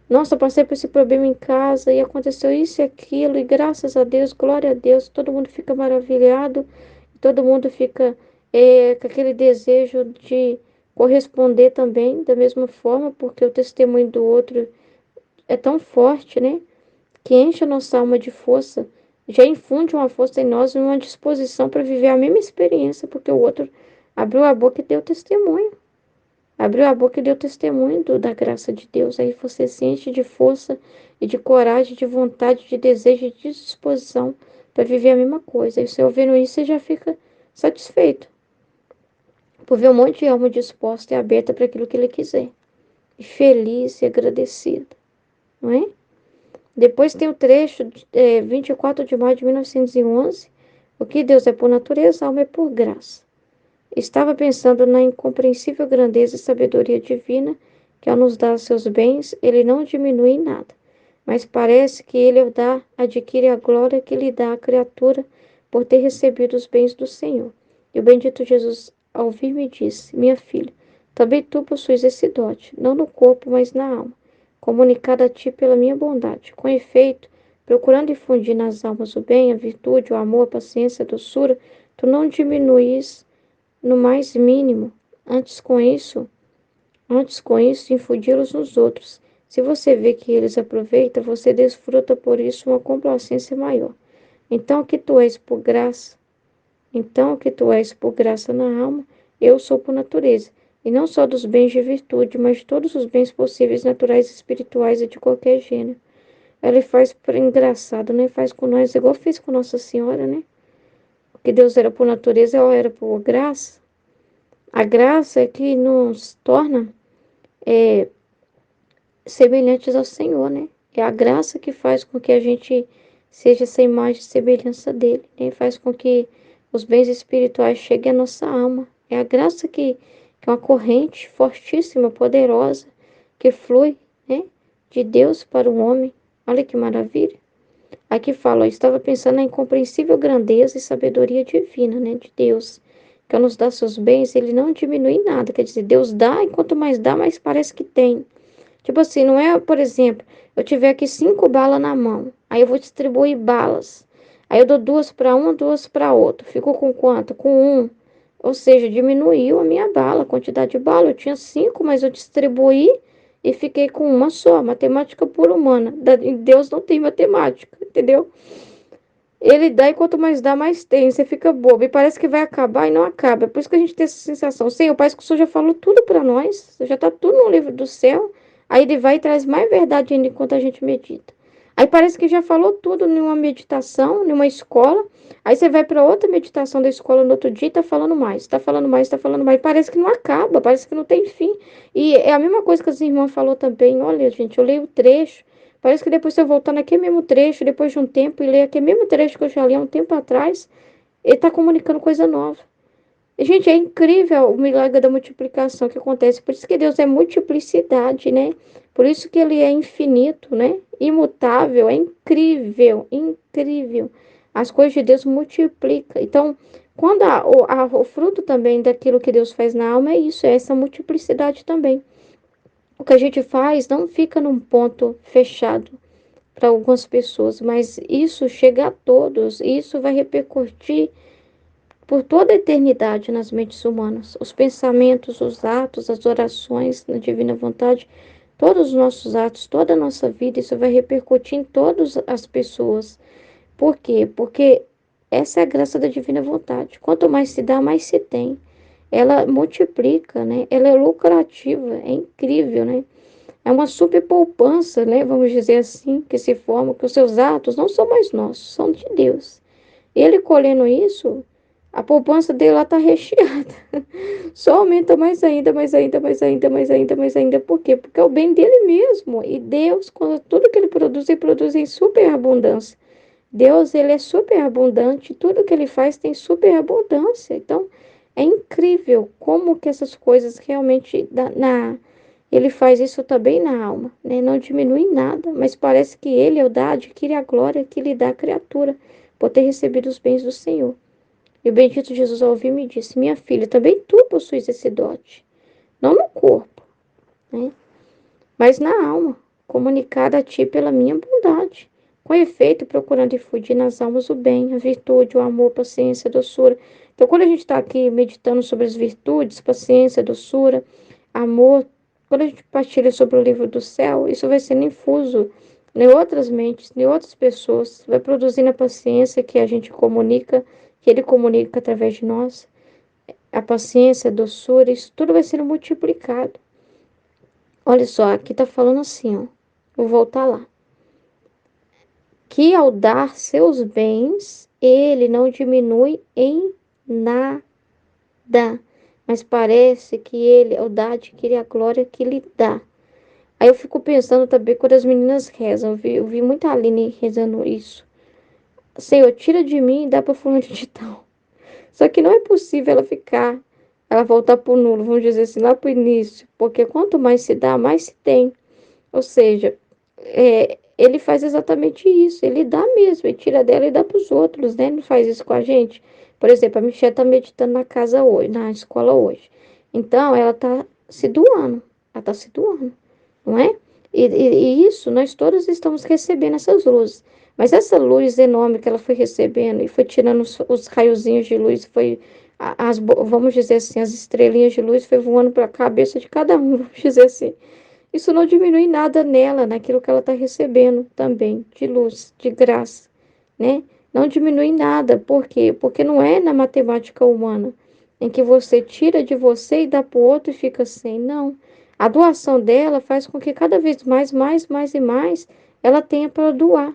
Nossa, passei por esse problema em casa e aconteceu isso e aquilo, e graças a Deus, glória a Deus, todo mundo fica maravilhado, todo mundo fica com aquele desejo de corresponder também da mesma forma, porque o testemunho do outro é tão forte, né? Que enche a nossa alma de força, já infunde uma força em nós e uma disposição para viver a mesma experiência, porque o outro abriu a boca e deu testemunho. Abriu a boca e deu testemunho da graça de Deus. Aí você se enche de força e de coragem, de vontade, de desejo e de disposição para viver a mesma coisa. E o Senhor vendo isso, você já fica satisfeito por ver um monte de alma disposta e aberta para aquilo que Ele quiser. E feliz e agradecida, não é? Depois tem o trecho, 24 de maio de 1911. O que Deus é por natureza, a alma é por graça. Estava pensando na incompreensível grandeza e sabedoria divina, que ao nos dar seus bens, ele não diminui em nada, mas parece que ele ao dar adquire a glória que lhe dá a criatura por ter recebido os bens do Senhor. E o bendito Jesus, ao vir, me disse: Minha filha, também tu possuis esse dote, não no corpo, mas na alma, comunicado a ti pela minha bondade. Com efeito, procurando infundir nas almas o bem, a virtude, o amor, a paciência, a doçura, tu não diminuis no mais mínimo, antes com isso, infundi-los nos outros. Se você vê que eles aproveitam, você desfruta por isso uma complacência maior. Então, o que tu és por graça, então, o que tu és por graça na alma, eu sou por natureza. E não só dos bens de virtude, mas de todos os bens possíveis, naturais, espirituais e de qualquer gênero. Ela faz por engraçado, né? Faz com nós, igual fez com Nossa Senhora, né? Porque Deus era por natureza, ela era por graça. A graça é que nos torna semelhantes ao Senhor, né? É a graça que faz com que a gente seja essa imagem e semelhança dele, né? Faz com que os bens espirituais cheguem à nossa alma. É a graça que é uma corrente fortíssima, poderosa, que flui, né? De Deus para o homem. Olha que maravilha. Aqui fala, eu estava pensando na incompreensível grandeza e sabedoria divina, né? De Deus, que ao nos dar seus bens, ele não diminui em nada. Quer dizer, Deus dá e quanto mais dá, mais parece que tem. Tipo assim, não é, por exemplo, eu tiver aqui 5 balas na mão, aí eu vou distribuir balas. Aí eu dou 2 para um, 2 para outro. Ficou com quanto? Com 1. Ou seja, diminuiu a minha bala, a quantidade de bala. Eu tinha 5, mas eu distribuí e fiquei com uma só. Matemática pura humana. Em Deus não tem matemática, entendeu? Ele dá e quanto mais dá, mais tem. Você fica bobo. E parece que vai acabar e não acaba. É por isso que a gente tem essa sensação. Senhor, parece que o Senhor já falou tudo para nós. Já está tudo no livro do céu. Aí ele vai e traz mais verdade ainda enquanto a gente medita. Aí parece que já falou tudo em uma meditação, em uma escola. Aí você vai para outra meditação da escola no outro dia e tá falando mais. Tá falando mais, tá falando mais. Parece que não acaba, parece que não tem fim. E é a mesma coisa que as irmãs falou também. Olha, gente, eu leio o trecho. Parece que depois você voltar naquele mesmo trecho, depois de um tempo, e ler aquele mesmo trecho que eu já li há um tempo atrás, ele está comunicando coisa nova. E, gente, é incrível o milagre da multiplicação que acontece. Por isso que Deus é multiplicidade, né? Por isso que ele é infinito, né? Imutável, é incrível, incrível. As coisas de Deus multiplicam. Então, quando o fruto também daquilo que Deus faz na alma é isso, é essa multiplicidade também. O que a gente faz não fica num ponto fechado para algumas pessoas, mas isso chega a todos, e isso vai repercutir por toda a eternidade nas mentes humanas. Os pensamentos, os atos, as orações na divina vontade, todos os nossos atos, toda a nossa vida, isso vai repercutir em todas as pessoas. Por quê? Porque essa é a graça da divina vontade. Quanto mais se dá, mais se tem. Ela multiplica, né? Ela é lucrativa, é incrível, né? É uma super poupança, né? Vamos dizer assim, que se forma, que os seus atos não são mais nossos, são de Deus. Ele colhendo isso, a poupança dele lá está recheada. Só aumenta mais ainda, mais ainda, mais ainda, mais ainda, mais ainda. Por quê? Porque é o bem dele mesmo. E Deus, quando tudo que ele produz em superabundância. Deus, ele é superabundante. Tudo que ele faz tem superabundância. Então, é incrível como que essas coisas realmente ele faz isso também na alma, né? Não diminui em nada, mas parece que ele é o dá, adquire a glória que lhe dá a criatura por ter recebido os bens do Senhor. E o bendito Jesus, ao ouvir, me disse: Minha filha, também tu possuis esse dote, não no corpo, né? Mas na alma, comunicada a ti pela minha bondade. Com efeito, procurando infundir nas almas o bem, a virtude, o amor, paciência, doçura. Então, quando a gente está aqui meditando sobre as virtudes, paciência, doçura, amor, quando a gente partilha sobre o livro do céu, isso vai sendo infuso em outras mentes, em outras pessoas, vai produzindo a paciência que a gente comunica, que ele comunica através de nós, a paciência, a doçura, isso tudo vai sendo multiplicado. Olha só, aqui tá falando assim, ó. Vou voltar lá. Que ao dar seus bens, ele não diminui em nada, mas parece que ele, ao dar, adquire a glória que lhe dá. Aí eu fico pensando também quando as meninas rezam, eu vi muita Aline rezando isso. Senhor, tira de mim e dá para fulano de tal. Só que não é possível ela voltar para o nulo, vamos dizer assim, lá para o início, porque quanto mais se dá, mais se tem. Ou seja, ele faz exatamente isso, ele dá mesmo, ele tira dela e dá para os outros, né? Não faz isso com a gente. Por exemplo, a Michelle está meditando na casa hoje, na escola hoje. Então, ela está se doando, ela está se doando, não é? E isso, nós todos estamos recebendo essas luzes. Mas essa luz enorme que ela foi recebendo e foi tirando os raiozinhos de luz, vamos dizer assim, as estrelinhas de luz foi voando para a cabeça de cada um, vamos dizer assim. Isso não diminui nada nela, naquilo que ela está recebendo também, de luz, de graça, né? Não diminui nada. Por quê? Porque não é na matemática humana, em que você tira de você e dá para o outro e fica sem. Não. A doação dela faz com que cada vez mais, mais, mais e mais, ela tenha para doar.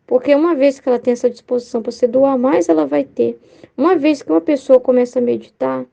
Porque uma vez que ela tem essa disposição para se doar mais, ela vai ter. Uma vez que uma pessoa começa a meditar,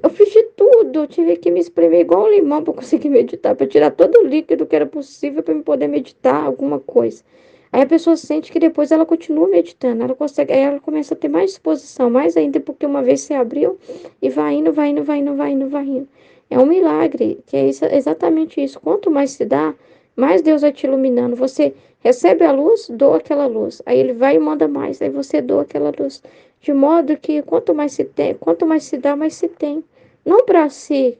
eu fiz de tudo, eu tive que me espremer igual um limão para conseguir meditar, para tirar todo o líquido que era possível para me poder meditar alguma coisa. Aí a pessoa sente que depois ela continua meditando, ela consegue, aí ela começa a ter mais disposição, mais ainda porque uma vez você abriu e vai indo, vai indo, vai indo, vai indo, vai indo. É um milagre, que é exatamente isso. Quanto mais se dá, mais Deus vai te iluminando. Você recebe a luz, doa aquela luz. Aí ele vai e manda mais, aí você doa aquela luz. De modo que quanto mais se tem, quanto mais se dá, mais se tem. Não para si,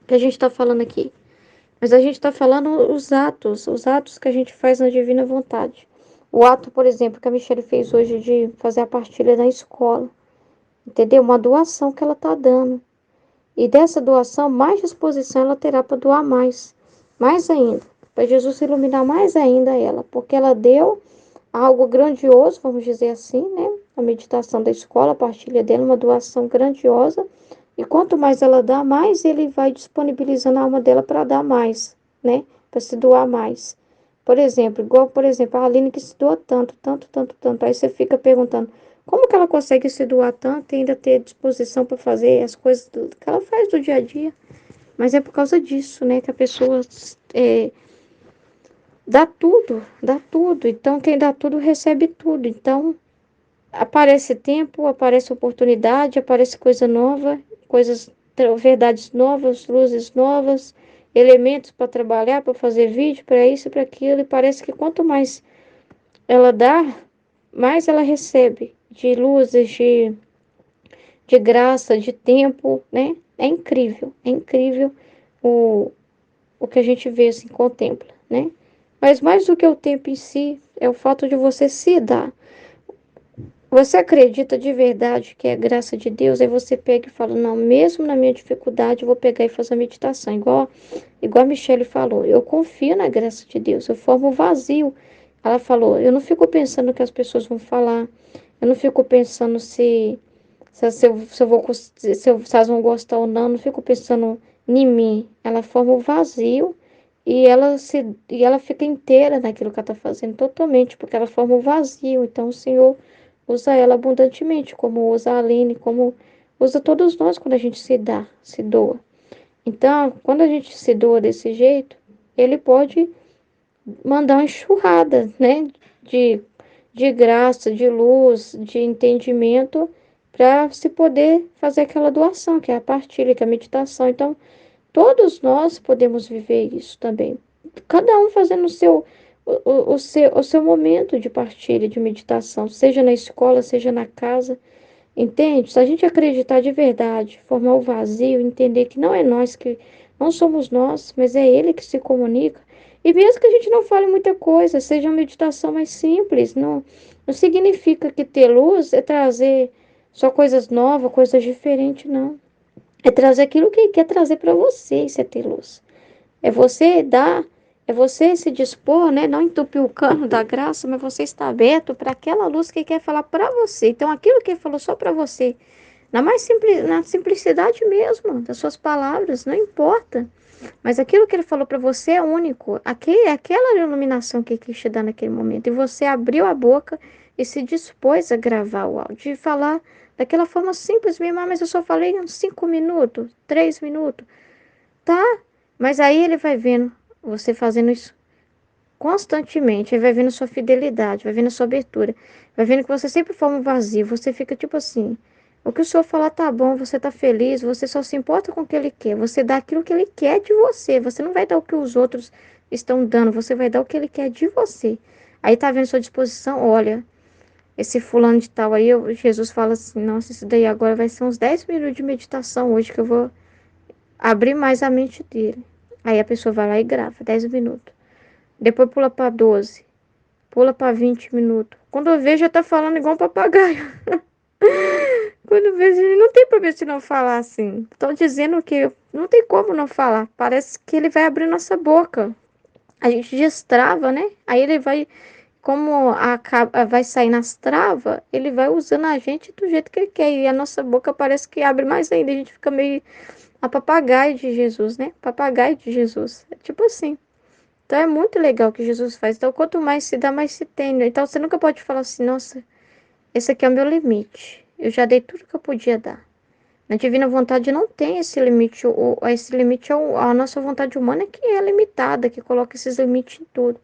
que a gente está falando aqui, mas a gente está falando os atos que a gente faz na divina vontade. O ato, por exemplo, que a Michelle fez hoje de fazer a partilha na escola, entendeu? Uma doação que ela está dando. E dessa doação, mais disposição ela terá para doar mais ainda, para Jesus iluminar mais ainda ela, porque ela deu algo grandioso, vamos dizer assim, né? A meditação da escola, a partilha dela, uma doação grandiosa. E quanto mais ela dá, mais ele vai disponibilizando a alma dela para dar mais, né? Para se doar mais. Por exemplo, igual, por exemplo, a Aline que se doa tanto, tanto, tanto, tanto. Aí você fica perguntando, como que ela consegue se doar tanto e ainda ter disposição para fazer as coisas que ela faz do dia a dia? Mas é por causa disso, né? Que a pessoa dá tudo, dá tudo. Então, quem dá tudo recebe tudo. Então, aparece tempo, aparece oportunidade, aparece coisa nova, verdades novas, luzes novas, elementos para trabalhar, para fazer vídeo, para isso, para aquilo. E parece que quanto mais ela dá, mais ela recebe de luzes, de graça, de tempo, né? É incrível o, o que a gente vê, assim, contempla, né? Mas mais do que o tempo em si, é o fato de você se dar. Você acredita de verdade que é graça de Deus? Aí você pega e fala, não, mesmo na minha dificuldade, eu vou pegar e fazer a meditação. Igual a Michelle falou, eu confio na graça de Deus, eu formo o vazio. Ela falou, eu não fico pensando o que as pessoas vão falar, eu não fico pensando se eu vou, se elas vão gostar ou não, não fico pensando em mim. Ela forma o vazio e ela fica inteira naquilo que ela está fazendo, totalmente, porque ela forma o vazio. Então o Senhor usa ela abundantemente, como usa a Aline, como usa todos nós quando a gente se dá, se doa. Então, quando a gente se doa desse jeito, ele pode mandar uma enxurrada, né? De, de graça, de luz, de entendimento, para se poder fazer aquela doação, que é a partilha, que é a meditação. Então, todos nós podemos viver isso também. Cada um fazendo o seu momento de partilha, de meditação, seja na escola, seja na casa. Entende? Se a gente acreditar de verdade, formar o vazio, entender que não é nós que não somos nós, mas é Ele que se comunica. E mesmo que a gente não fale muita coisa, seja uma meditação mais simples, não significa que ter luz é trazer só coisas novas, coisas diferentes, não. É trazer aquilo que Ele quer trazer para você, isso é ter luz. É você dar, é você se dispor, né? Não entupir o cano da graça, mas você está aberto para aquela luz que Ele quer falar para você. Então, aquilo que Ele falou só para você na simplicidade mesmo das suas palavras, não importa. Mas aquilo que ele falou para você é único. É aquela iluminação que ele quis te dar naquele momento. E você abriu a boca e se dispôs a gravar o áudio. E falar daquela forma simples mesmo. Ah, mas eu só falei uns 5 minutos, 3 minutos. Tá, mas aí ele vai vendo você fazendo isso constantemente. Ele vai vendo sua fidelidade, vai vendo sua abertura. Vai vendo que você sempre forma um vazio. Você fica tipo assim. O que o senhor falar tá bom, você tá feliz, você só se importa com o que ele quer. Você dá aquilo que ele quer de você. Você não vai dar o que os outros estão dando, você vai dar o que ele quer de você. Aí tá vendo sua disposição, olha, esse fulano de tal aí, Jesus fala assim, nossa, isso daí agora vai ser uns 10 minutos de meditação hoje que eu vou abrir mais a mente dele. Aí a pessoa vai lá e grava, 10 minutos. Depois pula para 12, pula para 20 minutos. Quando eu vejo, já tá falando igual um papagaio. Quando eu vejo, ele não tem problema se não falar assim. Tô dizendo que não tem como não falar. Parece que ele vai abrir nossa boca. A gente destrava, né? Aí ele vai, como vai sair nas travas, ele vai usando a gente do jeito que ele quer. E a nossa boca parece que abre mais ainda. A gente fica meio a papagaio de Jesus, né? Papagaio de Jesus. É tipo assim. Então é muito legal o que Jesus faz. Então, quanto mais se dá, mais se tem, né? Então você nunca pode falar assim, nossa, esse aqui é o meu limite. Eu já dei tudo que eu podia dar. Na divina vontade não tem esse limite. Esse limite a nossa vontade humana que é limitada, que coloca esses limites em tudo.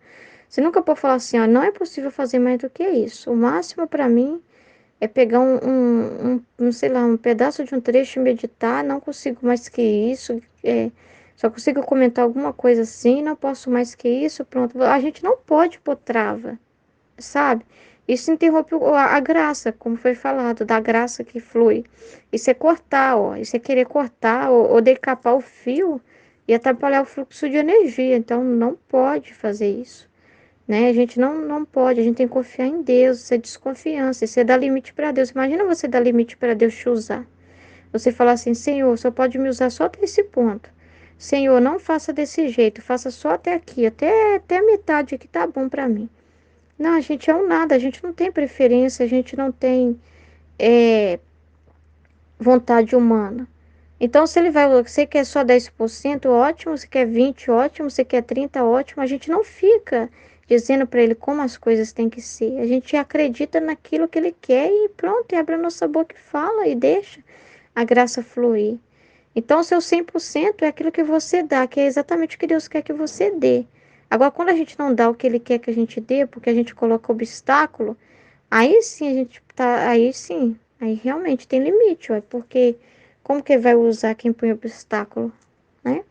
Você nunca pode falar assim, ó, não é possível fazer mais do que isso. O máximo para mim é pegar sei lá, um pedaço de um trecho e meditar, não consigo mais que isso, só consigo comentar alguma coisa assim, não posso mais que isso, pronto. A gente não pode pôr trava, sabe? Isso interrompe a graça, como foi falado, da graça que flui. Isso é cortar, ó, isso é querer cortar ou decapar o fio e atrapalhar o fluxo de energia, então não pode fazer isso. Né? A gente não pode, a gente tem que confiar em Deus, isso é desconfiança, isso é dar limite para Deus. Imagina você dar limite para Deus te usar. Você falar assim, Senhor, só pode me usar só até esse ponto. Senhor, não faça desse jeito, faça só até aqui, até a metade que tá bom para mim. Não, a gente é um nada, a gente não tem preferência, a gente não tem vontade humana. Então, se ele vai, você quer só 10%, ótimo, você quer 20%, ótimo, você quer 30%, ótimo. A gente não fica dizendo para ele como as coisas têm que ser. A gente acredita naquilo que ele quer e pronto, e abre a nossa boca e fala e deixa a graça fluir. Então, o seu 100% é aquilo que você dá, que é exatamente o que Deus quer que você dê. Agora, quando a gente não dá o que ele quer que a gente dê, porque a gente coloca obstáculo, aí sim a gente tá, aí sim, aí realmente tem limite, ó, porque como que vai usar quem põe obstáculo, né?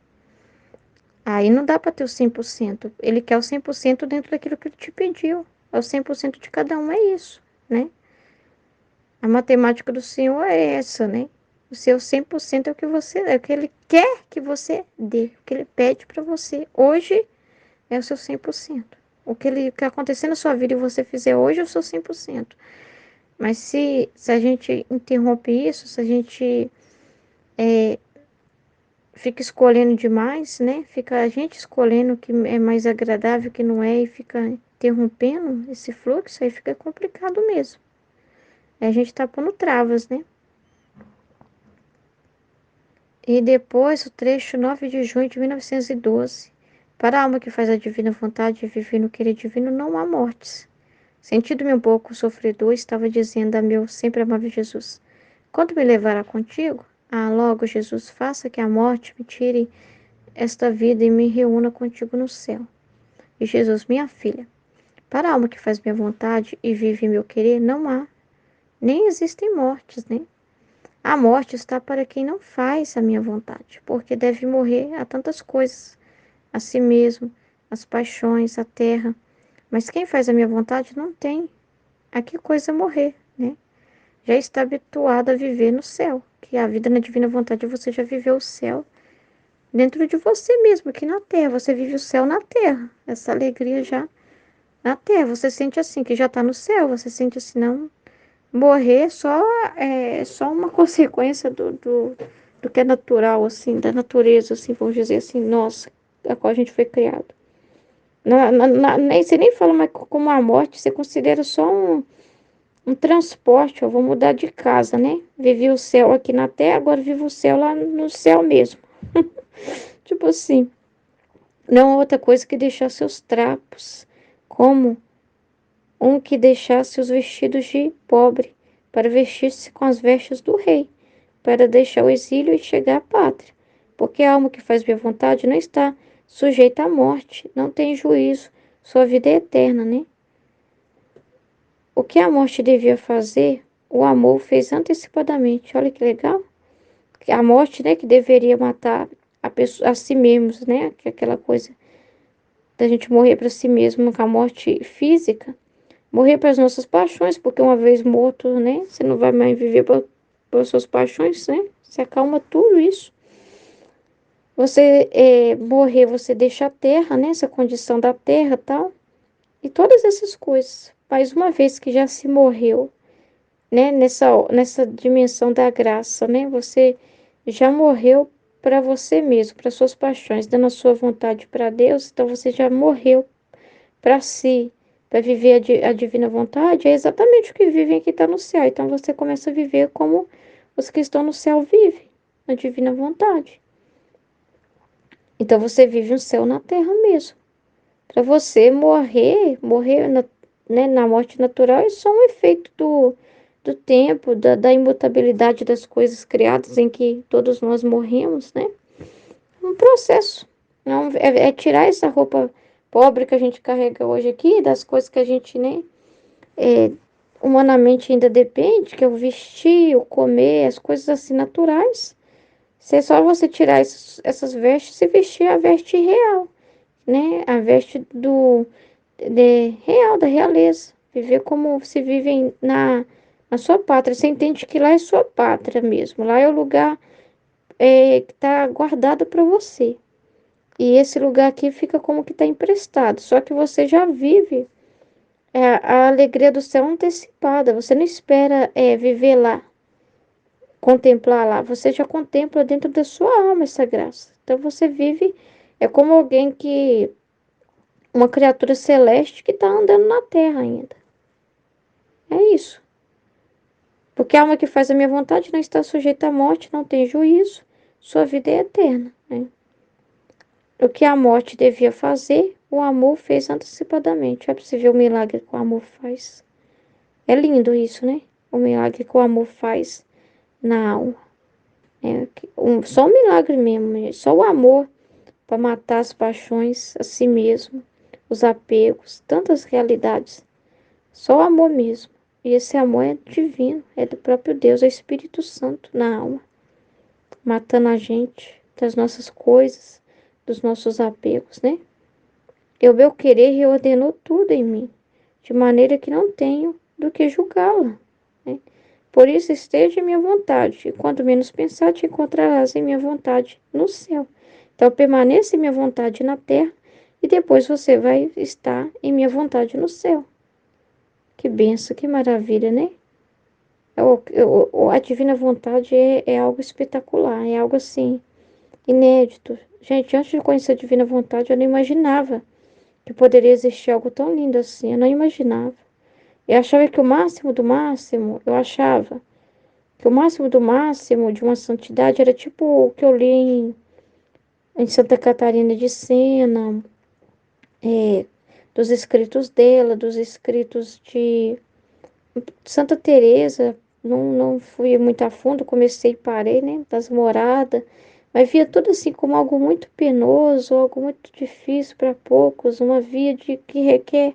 Aí não dá para ter o 100%. Ele quer o 100% dentro daquilo que ele te pediu. É o 100% de cada um, é isso, né? A matemática do Senhor é essa, né? O seu 100% é o que você, é o que ele quer que você dê, o que ele pede para você. Hoje é o seu 100%. O que ele quer acontecer na sua vida e você fizer hoje é o seu 100%. Mas se a gente interrompe isso, se a gente fica escolhendo demais, né? Fica a gente escolhendo o que é mais agradável, o que não é, e fica interrompendo esse fluxo, aí fica complicado mesmo. Aí a gente tá pondo travas, né? E depois o trecho 9 de junho de 1912. Para a alma que faz a divina vontade e vive no querer divino, não há mortes. Sentindo-me um pouco sofredor, estava dizendo a meu sempre amável Jesus: quando me levará contigo? Ah, logo, Jesus, faça que a morte me tire esta vida e me reúna contigo no céu. E Jesus, minha filha, para a alma que faz minha vontade e vive meu querer, não há, nem existem mortes, né? A morte está para quem não faz a minha vontade, porque deve morrer a tantas coisas, a si mesmo, as paixões, a terra. Mas quem faz a minha vontade não tem a que coisa morrer, né? Já está habituado a viver no céu, que a vida na divina vontade você já viveu o céu dentro de você mesmo, aqui na terra. Você vive o céu na terra, essa alegria já na terra. Você sente assim, que já está no céu, você sente assim, não. Morrer só uma consequência do que é natural, assim, da natureza, assim, vamos dizer assim, nossa, a qual a gente foi criado. Nem, você nem fala mais como a morte, você considera só um transporte, eu vou mudar de casa, né? Vivi o céu aqui na terra, agora vivo o céu lá no céu mesmo. Tipo assim, não é outra coisa que deixar seus trapos, como um que deixasse os vestidos de pobre, para vestir-se com as vestes do rei, para deixar o exílio e chegar à pátria. Porque a alma que faz minha vontade não está sujeita à morte, não tem juízo, sua vida é eterna, né? O que a morte devia fazer, o amor fez antecipadamente. Olha que legal. A morte, né, que deveria matar a pessoa, a si mesmos, né? Que é aquela coisa da gente morrer para si mesmo, com a morte física. Morrer para as nossas paixões, porque uma vez morto, né? Você não vai mais viver para suas paixões, né? Você acalma tudo isso. Você morrer, você deixa a terra, né? Essa condição da terra e tal. E todas essas coisas. Mas uma vez que já se morreu, né? Nessa dimensão da graça, né? Você já morreu para você mesmo, para suas paixões, dando a sua vontade para Deus. Então você já morreu para si, para viver a divina vontade, é exatamente o que vivem aqui está no céu. Então você começa a viver como os que estão no céu vivem, na divina vontade. Então você vive um céu na terra mesmo. Para você morrer né, na morte natural é só um efeito do tempo, da imutabilidade das coisas criadas em que todos nós morremos, né? Um processo. Não, é tirar essa roupa pobre que a gente carrega hoje aqui, das coisas que a gente, né, é, humanamente ainda depende, que é o vestir, o comer, as coisas assim naturais. Se é só você tirar essas vestes e vestir a veste real, né? A veste real, da realeza. Viver como se vive na sua pátria. Você entende que lá é sua pátria mesmo. Lá é o lugar que está guardado para você. E esse lugar aqui fica como que está emprestado. Só que você já vive a alegria do céu antecipada. Você não espera viver lá, contemplar lá. Você já contempla dentro da sua alma essa graça. Então você vive, é como alguém que, uma criatura celeste que está andando na terra ainda. É isso. Porque a alma que faz a minha vontade não está sujeita à morte, não tem juízo. Sua vida é eterna, né? O que a morte devia fazer, o amor fez antecipadamente. É possível o milagre que o amor faz. É lindo isso, né? O milagre que o amor faz na alma. Só um milagre mesmo, só o amor para matar as paixões, a si mesmo, os apegos, tantas realidades. Só o amor mesmo. E esse amor é divino, é do próprio Deus, é o Espírito Santo na alma, matando a gente das nossas coisas, dos nossos apegos, né? E o meu querer reordenou tudo em mim, de maneira que não tenho do que julgá-la, né? Por isso esteja em minha vontade, e quanto menos pensar, te encontrarás em minha vontade no céu. Então permaneça em minha vontade na terra, e depois você vai estar em minha vontade no céu. Que benção, que maravilha, né? A divina vontade é algo espetacular, é algo assim, inédito. Gente, antes de conhecer a divina vontade, eu não imaginava que poderia existir algo tão lindo assim. Eu não imaginava. Eu achava que o máximo do máximo, eu achava que o máximo do máximo de uma santidade era tipo o que eu li em Santa Catarina de Sena, é, dos escritos dela, dos escritos de Santa Teresa. Não fui muito a fundo, comecei e parei, né, das moradas, mas via tudo assim como algo muito penoso, algo muito difícil para poucos, uma via de que requer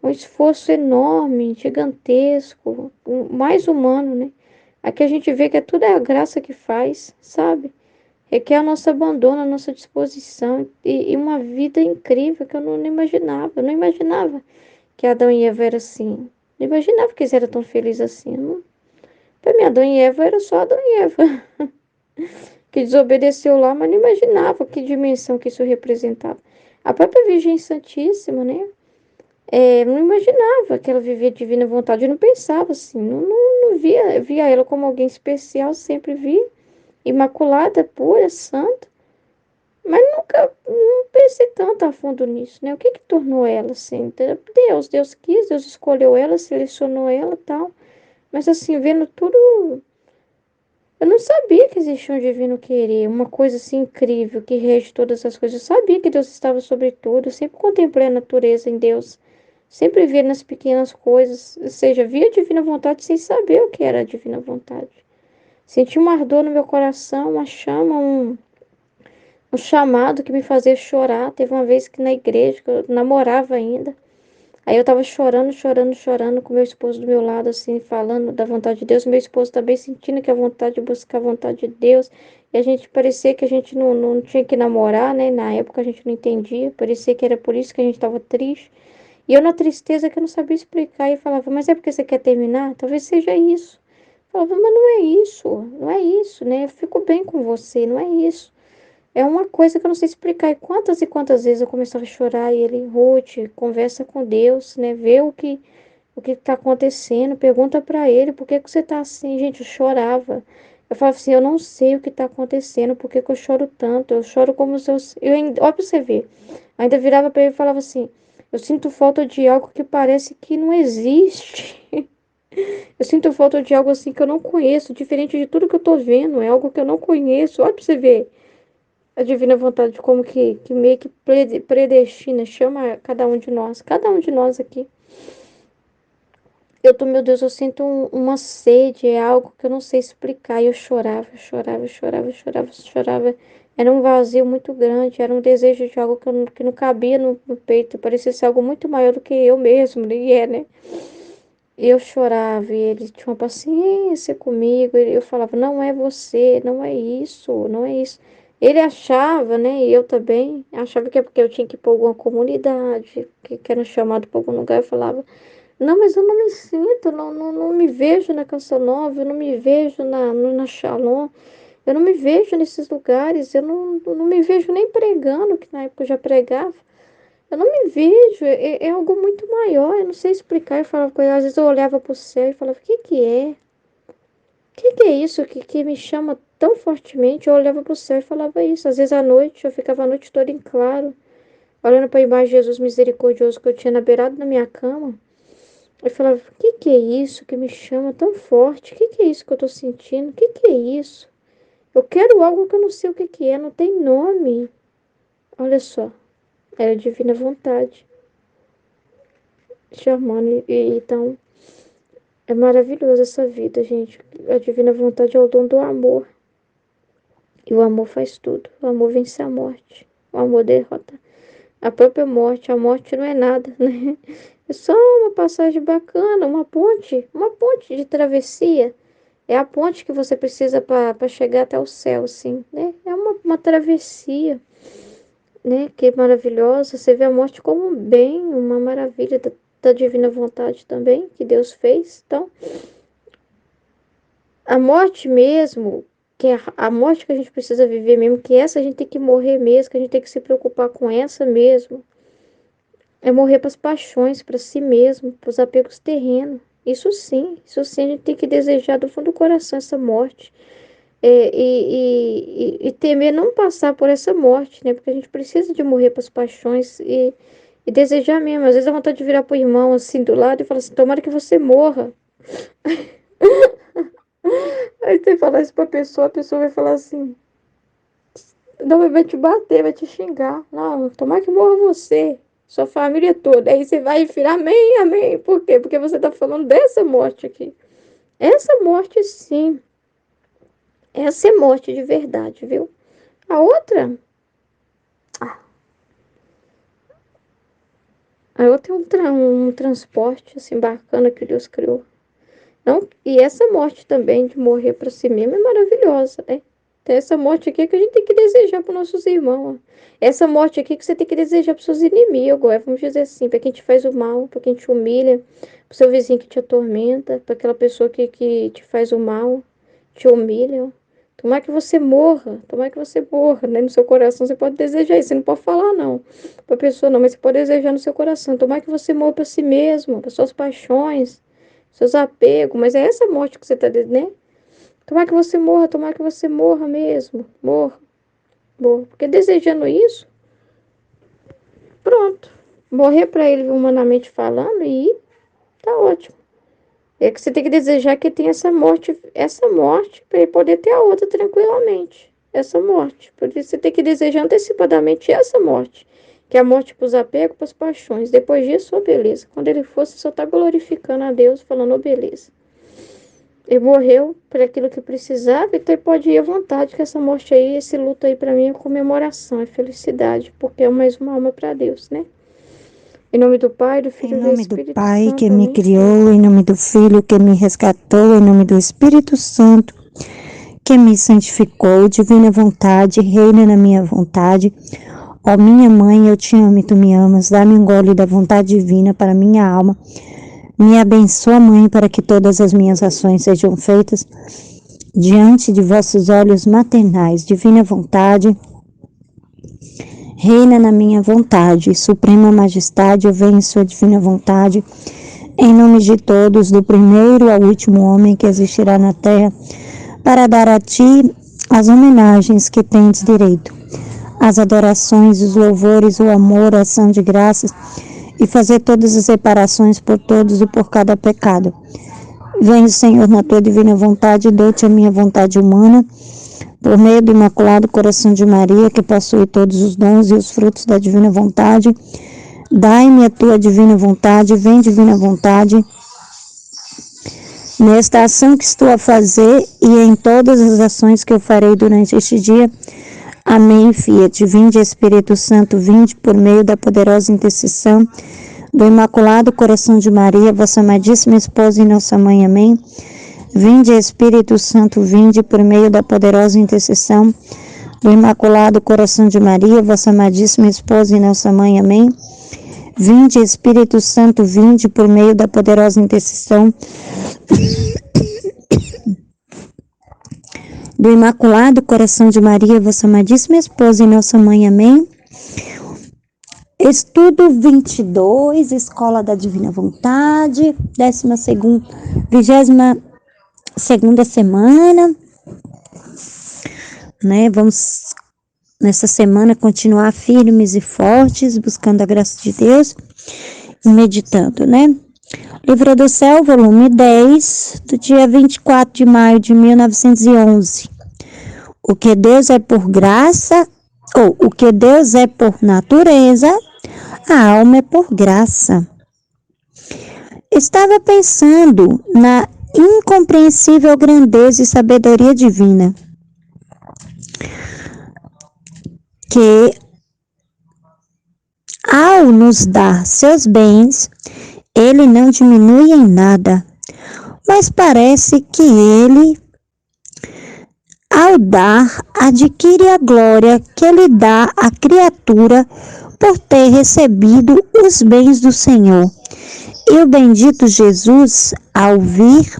um esforço enorme, gigantesco, mais humano, né? Aqui a gente vê que é tudo é a graça que faz, sabe? Requer o nosso abandono, a nossa disposição e uma vida incrível que eu não imaginava. Eu não imaginava que Adão e Eva eram assim. Não imaginava que eles eram tão felizes assim. Não... Para mim, Adão e Eva era só Adão e Eva, que desobedeceu lá, mas não imaginava que dimensão que isso representava. A própria Virgem Santíssima, né? Não imaginava que ela vivia divina vontade. Eu não pensava assim, não via ela como alguém especial, sempre vi, imaculada, pura, santa, mas nunca não pensei tanto a fundo nisso, né? O que que tornou ela assim? Deus quis, Deus escolheu ela, selecionou ela e tal. Mas assim, vendo tudo, eu não sabia que existia um divino querer, uma coisa assim incrível que rege todas as coisas. Eu sabia que Deus estava sobre tudo, eu sempre contemplei a natureza em Deus. Sempre via nas pequenas coisas, ou seja, via a divina vontade sem saber o que era a divina vontade. Senti um ardor no meu coração, uma chama, um chamado que me fazia chorar. Teve uma vez que na igreja, que eu namorava ainda, aí eu tava chorando, chorando, chorando, com meu esposo do meu lado, assim, falando da vontade de Deus. Meu esposo também sentindo que a vontade de buscar a vontade de Deus. E a gente parecia que a gente não tinha que namorar, né? Na época a gente não entendia, parecia que era por isso que a gente tava triste. E eu na tristeza que eu não sabia explicar e falava, mas é porque você quer terminar? Talvez seja isso. Eu falava, mas não é isso, não é isso, né? Eu fico bem com você, não é isso. É uma coisa que eu não sei explicar. E quantas vezes eu começava a chorar e ele, Ruth, conversa com Deus, né? Vê o que está acontecendo, pergunta para ele por que que você está assim. Gente, eu chorava. Eu falava assim, eu não sei o que está acontecendo, por que que eu choro tanto? Eu choro como se eu... Olha pra você ver. Ainda virava para ele e falava assim, eu sinto falta de algo que parece que não existe. Eu sinto falta de algo assim que eu não conheço, diferente de tudo que eu tô vendo. É algo que eu não conheço. Olha pra você ver a divina vontade, como que meio que predestina, chama cada um de nós aqui. Meu Deus, eu sinto uma sede, é algo que eu não sei explicar. E eu chorava, eu chorava, eu chorava, eu chorava, eu chorava. Era um vazio muito grande, era um desejo de algo que não cabia no peito. Parecia ser algo muito maior do que eu mesmo, e é, né? E eu chorava, e ele tinha uma paciência comigo. Eu falava, não é você, não é isso, não é isso. Ele achava, né? E eu também achava que é porque eu tinha que ir para alguma comunidade, que era um chamado para algum lugar. Eu falava, não, mas eu não me sinto, não me vejo na Canção Nova, eu não me vejo na Shalom, eu não me vejo nesses lugares, eu não me vejo nem pregando, que na época eu já pregava. Eu não me vejo, é algo muito maior, eu não sei explicar. Eu falava com ele, às vezes eu olhava para o céu e falava, o que que é? O que que é isso que me chama tão fortemente? Eu olhava para o céu e falava isso. Às vezes à noite, eu ficava a noite toda em claro, olhando para a imagem de Jesus misericordioso que eu tinha na beirada da minha cama. Eu falava, o que que é isso que me chama tão forte? O que que é isso que eu tô sentindo? O que que é isso? Eu quero algo que eu não sei o que que é, não tem nome. Olha só, era divina vontade chamando. Então, é maravilhoso essa vida, gente. A divina vontade é o dom do amor. E o amor faz tudo. O amor vence a morte. O amor derrota a própria morte. A morte não é nada, né? É só uma passagem bacana, uma ponte de travessia. É a ponte que você precisa para chegar até o céu, assim, né? É uma travessia, né? Que é maravilhosa. Você vê a morte como um bem, uma maravilha da divina vontade também, que Deus fez. Então, a morte mesmo, que é a morte que a gente precisa viver mesmo, que essa a gente tem que morrer mesmo, que a gente tem que se preocupar com essa mesmo, é morrer para as paixões, para si mesmo, para os apegos terrenos. Isso sim, a gente tem que desejar do fundo do coração essa morte. E temer não passar por essa morte, né? Porque a gente precisa de morrer para as paixões e desejar mesmo. Às vezes a vontade de virar pro irmão assim do lado e falar assim: tomara que você morra. Aí você fala isso pra pessoa, a pessoa vai falar assim: não, vai te bater, vai te xingar. Não, tomara que morra você, sua família toda. Aí você vai virar amém, amém. Por quê? Porque você tá falando dessa morte aqui. Essa morte, sim. Essa é morte de verdade, viu? A outra. A outra é um transporte, assim, bacana que Deus criou. Não, e essa morte também de morrer para si mesmo é maravilhosa, né? Tem essa morte aqui que a gente tem que desejar para nossos irmãos. Ó. Essa morte aqui que você tem que desejar para seus inimigos, vamos dizer assim, para quem te faz o mal, para quem te humilha, para seu vizinho que te atormenta, para aquela pessoa que te faz o mal, te humilha. Ó. Tomara que você morra, né? No seu coração você pode desejar isso, você não pode falar não para pessoa não, mas você pode desejar no seu coração. Tomara que você morra para si mesmo, para suas paixões, seus apegos, mas é essa morte que você está dizendo, né? Tomara que você morra mesmo. Morra, morra. Porque desejando isso, pronto. Morrer para ele humanamente falando e tá ótimo. É que você tem que desejar que tenha essa morte, para ele poder ter a outra tranquilamente. Essa morte. Por isso você tem que desejar antecipadamente essa morte. Que é a morte para os apegos, para as paixões. Depois disso, ô beleza. Quando ele for, você só tá glorificando a Deus, falando, ô beleza. Ele morreu por aquilo que precisava, então ele pode ir à vontade, que essa morte aí, esse luto aí pra mim é comemoração, é felicidade, porque é mais uma alma pra Deus, né? Em nome do Pai, do Em Filho e do nome do Espírito Pai que Santo, me amém. criou, em nome do Filho que me resgatou, em nome do Espírito Santo que me santificou, divina vontade, reina na minha vontade. Ó minha mãe, eu te amo e tu me amas, dá-me um gole da vontade divina para minha alma. Me abençoa, mãe, para que todas as minhas ações sejam feitas diante de vossos olhos maternais. Divina vontade, reina na minha vontade, suprema majestade, eu venho em sua divina vontade, em nome de todos, do primeiro ao último homem que existirá na terra, para dar a ti as homenagens que tens direito, as adorações, os louvores, o amor, a ação de graças, e fazer todas as reparações por todos e por cada pecado. Venho, Senhor, na tua divina vontade, dou-te a minha vontade humana, por meio do Imaculado Coração de Maria, que possui todos os dons e os frutos da divina vontade. Dai-me a tua divina vontade, vem divina vontade, nesta ação que estou a fazer e em todas as ações que eu farei durante este dia. Amém, Fiat. Vinde, Espírito Santo, vinde por meio da poderosa intercessão do Imaculado Coração de Maria, vossa amadíssima esposa e nossa mãe. Amém. Vinde, Espírito Santo, vinde por meio da poderosa intercessão do Imaculado Coração de Maria, vossa amadíssima esposa e nossa mãe. Amém. Vinde, Espírito Santo, vinde por meio da poderosa intercessão do Imaculado Coração de Maria, vossa amadíssima esposa e nossa mãe. Amém. Estudo 22, Escola da Divina Vontade, 22ª semana, né? Vamos nessa semana continuar firmes e fortes, buscando a graça de Deus e meditando, né? Livro do Céu, volume 10, do dia 24 de maio de 1911. O que Deus é por graça, ou o que Deus é por natureza, a alma é por graça. Estava pensando na incompreensível grandeza e sabedoria divina, que ao nos dar seus bens, ele não diminui em nada, mas parece que ele, ao dar, adquire a glória que ele dá à criatura por ter recebido os bens do Senhor. E o bendito Jesus, ao vir,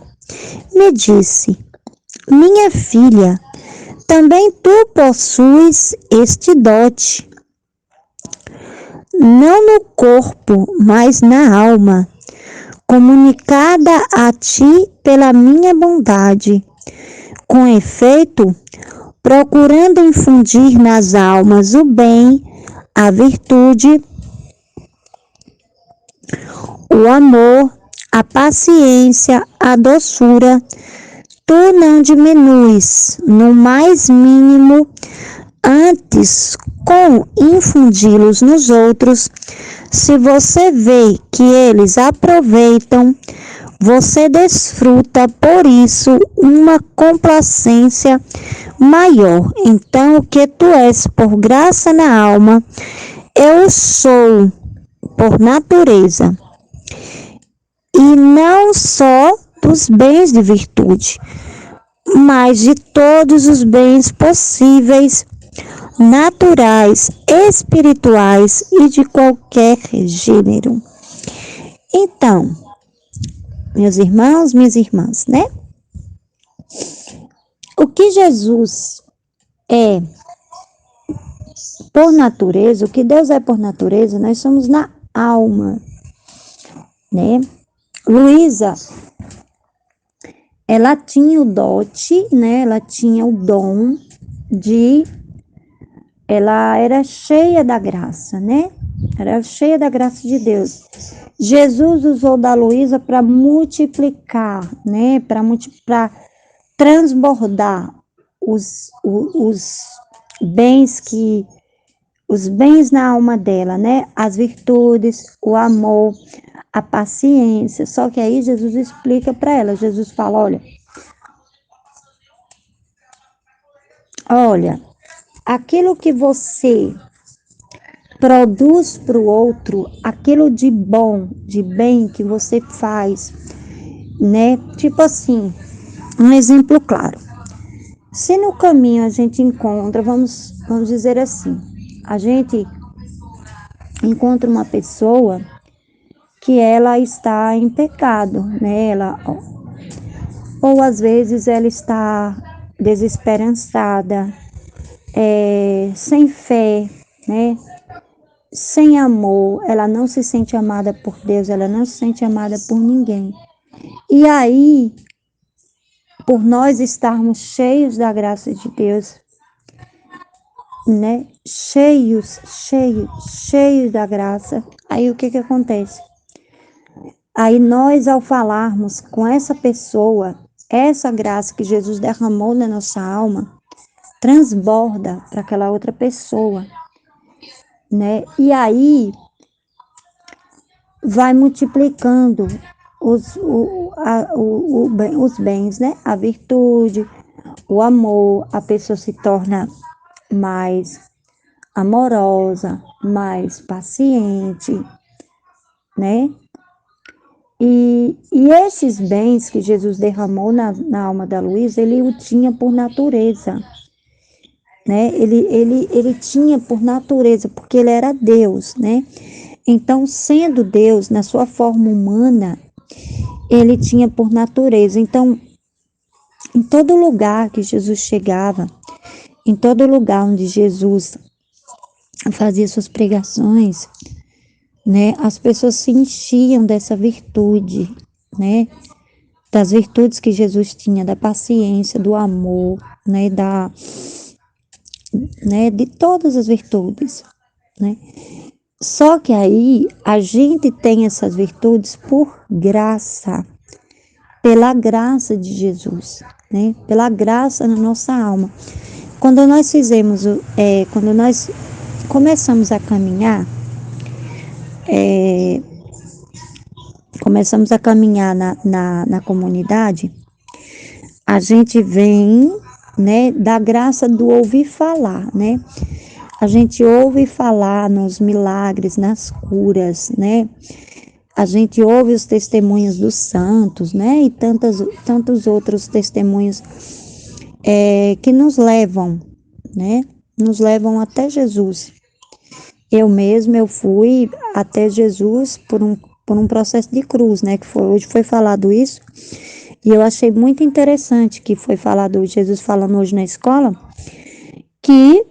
me disse: minha filha, também tu possuis este dote, não no corpo, mas na alma, comunicada a ti pela minha bondade. Com efeito, procurando infundir nas almas o bem, a virtude, o amor, a paciência, a doçura, tu não diminuis no mais mínimo, antes, com infundi-los nos outros, se você vê que eles aproveitam, você desfruta por isso uma complacência maior. Então, o que tu és por graça na alma, eu sou por natureza, e não só dos bens de virtude, mas de todos os bens possíveis, naturais, espirituais e de qualquer gênero. Então, meus irmãos, minhas irmãs, né? O que Jesus é por natureza, o que Deus é por natureza, nós somos na alma, né? Luísa, ela tinha o dote, né? Ela tinha o dom ela era cheia da graça, né? Era cheia da graça de Deus. Jesus usou da Luísa para multiplicar, né? Para transbordar os bens na alma dela, né? As virtudes, o amor, a paciência. Só que aí Jesus explica para ela. Jesus fala, olha, aquilo que você produz para o outro, aquilo de bom, de bem que você faz, né? Tipo assim, um exemplo claro. Se no caminho a gente encontra, vamos dizer assim, a gente encontra uma pessoa que ela está em pecado, né? Ou às vezes ela está desesperançada, sem fé, né? Sem amor, ela não se sente amada por Deus, ela não se sente amada por ninguém. E aí, por nós estarmos cheios da graça de Deus, né? Cheios da graça, aí o que acontece? Aí nós, ao falarmos com essa pessoa, essa graça que Jesus derramou na nossa alma, transborda para aquela outra pessoa, né? E aí vai multiplicando os bens, né? A virtude, o amor, a pessoa se torna mais amorosa, mais paciente, né? E esses bens que Jesus derramou na alma da Luísa, ele o tinha por natureza, né? Ele tinha por natureza, porque ele era Deus, né? Então, sendo Deus, na sua forma humana, ele tinha por natureza. Então, em todo lugar que Jesus chegava, em todo lugar onde Jesus fazia suas pregações, né? As pessoas se enchiam dessa virtude, né? Das virtudes que Jesus tinha, da paciência, do amor, né? De todas as virtudes, né? Só que aí a gente tem essas virtudes por graça, pela graça de Jesus, né? Pela graça na nossa alma. Quando nós começamos a caminhar, na comunidade, a gente vem, né, da graça do ouvir falar, né? A gente ouve falar nos milagres, nas curas, né? A gente ouve os testemunhos dos santos, né? E tantos outros testemunhos que nos levam, né? Nos levam até Jesus. Eu fui até Jesus por um processo de cruz, né? Hoje foi falado isso. E eu achei muito interessante que foi falado, Jesus falando hoje na escola, que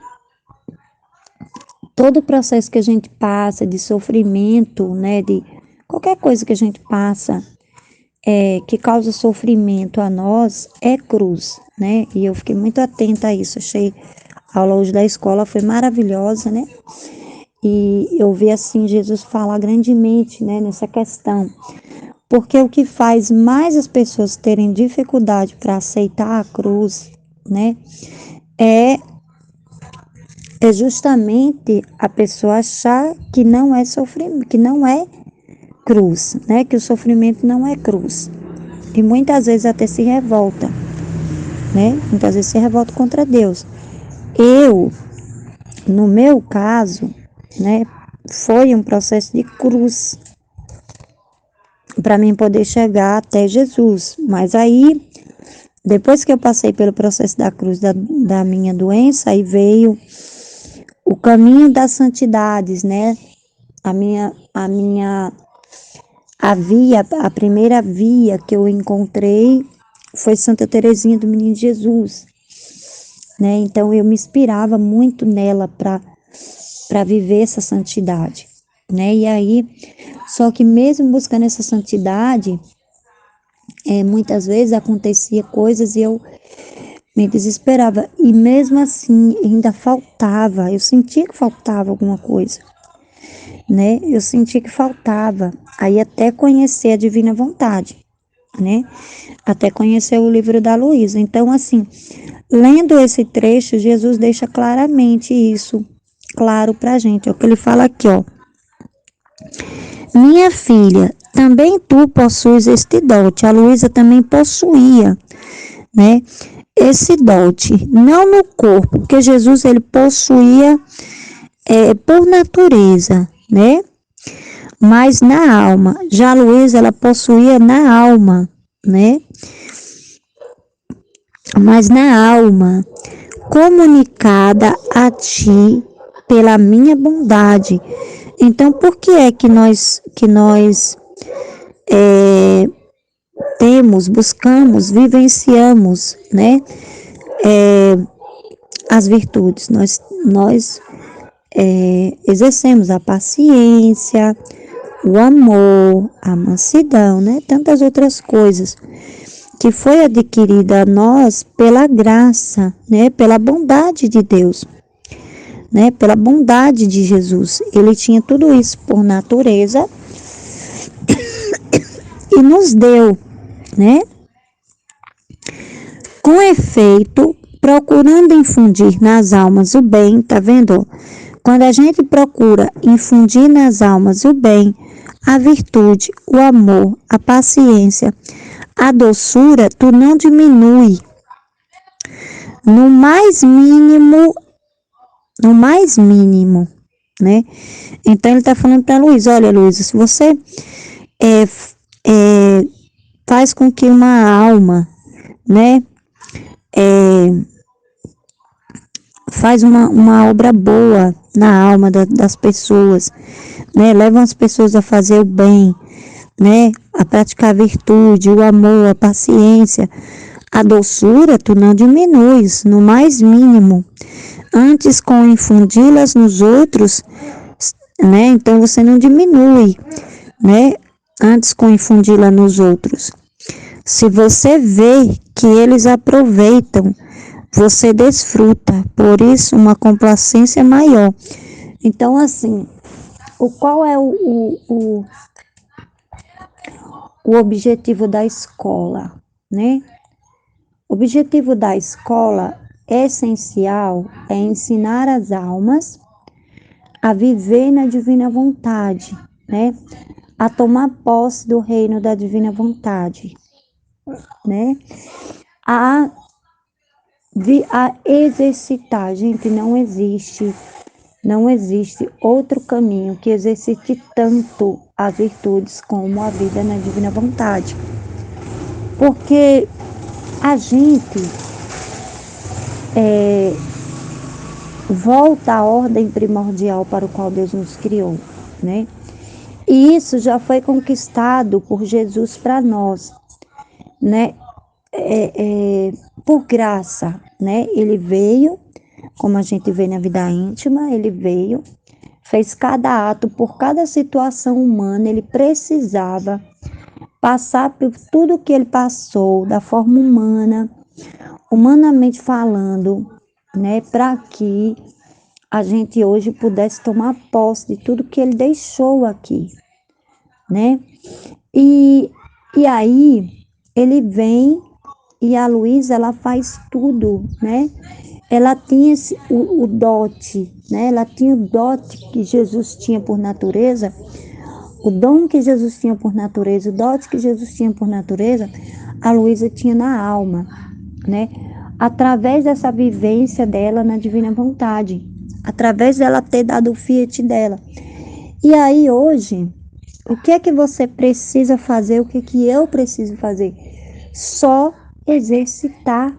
todo o processo que a gente passa de sofrimento, né? De qualquer coisa que a gente passa, que causa sofrimento a nós, é cruz, né? E eu fiquei muito atenta a isso. Achei a aula hoje da escola foi maravilhosa, né? E eu vi assim Jesus falar grandemente, né, nessa questão. Porque o que faz mais as pessoas terem dificuldade para aceitar a cruz, né, é justamente a pessoa achar que não é sofrimento, que não é cruz, né, que o sofrimento não é cruz. E muitas vezes até se revolta, né? Muitas vezes se revolta contra Deus. No meu caso, né, foi um processo de cruz para mim poder chegar até Jesus. Mas aí, depois que eu passei pelo processo da cruz da minha doença, aí veio o caminho das santidades, né? A primeira via que eu encontrei foi Santa Teresinha do Menino Jesus, né? Então eu me inspirava muito nela para viver essa santidade, né? E aí, só que mesmo buscando essa santidade, muitas vezes acontecia coisas e eu me desesperava. E mesmo assim, ainda faltava. Eu sentia que faltava alguma coisa, né? Eu sentia que faltava. Aí até conhecer a Divina Vontade, né? Até conhecer o livro da Luísa. Então, assim, lendo esse trecho, Jesus deixa claramente isso claro pra gente. É o que ele fala aqui, ó. Minha filha, também tu possuis este dote. A Luísa também possuía, né? Esse dote, não no corpo, porque Jesus ele possuía por natureza, né? Mas na alma. Já a Luísa ela possuía na alma, né? Mas na alma, comunicada a ti pela minha bondade. Então, por que é que nós buscamos, vivenciamos, né? As virtudes. Nós exercemos a paciência, o amor, a mansidão, né? Tantas outras coisas que foi adquirida a nós pela graça, né? Pela bondade de Deus, né? Pela bondade de Jesus. Ele tinha tudo isso por natureza e nos deu, né? Com efeito, procurando infundir nas almas o bem, tá vendo? Quando a gente procura infundir nas almas o bem, a virtude, o amor, a paciência, a doçura, tu não diminui no mais mínimo, né? Então ele está falando para Luísa, olha Luísa, se você faz com que uma alma, né, faz uma obra boa na alma das pessoas, né, leva as pessoas a fazer o bem, né, a praticar a virtude, o amor, a paciência, a doçura, tu não diminuis no mais mínimo. Antes, com infundi-las nos outros, né, então você não diminui, né, antes com infundi-la nos outros. Se você vê que eles aproveitam, você desfruta, por isso uma complacência maior. Então, assim, qual é o objetivo da escola, né? O objetivo da escola essencial é ensinar as almas a viver na divina vontade, né? A tomar posse do reino da divina vontade, né? A exercitar, gente, não existe Não existe outro caminho que exercite tanto as virtudes como a vida na divina vontade. Porque a gente volta à ordem primordial para o qual Deus nos criou, né? E isso já foi conquistado por Jesus para nós, né? Por graça, né? Ele veio, como a gente vê na vida íntima, ele veio, fez cada ato por cada situação humana, ele precisava passar por tudo que ele passou, da forma humana, humanamente falando, né? Para que a gente hoje pudesse tomar posse de tudo que ele deixou aqui, né? E aí ele vem e a Luísa, ela faz tudo, né? Ela tinha o dote, né? Ela tinha o dote que Jesus tinha por natureza, o dom que Jesus tinha por natureza, o dote que Jesus tinha por natureza, a Luísa tinha na alma, né? Através dessa vivência dela na divina vontade, através dela ter dado o fiat dela. E aí hoje, o que é que você precisa fazer? O que é que eu preciso fazer? Só exercitar,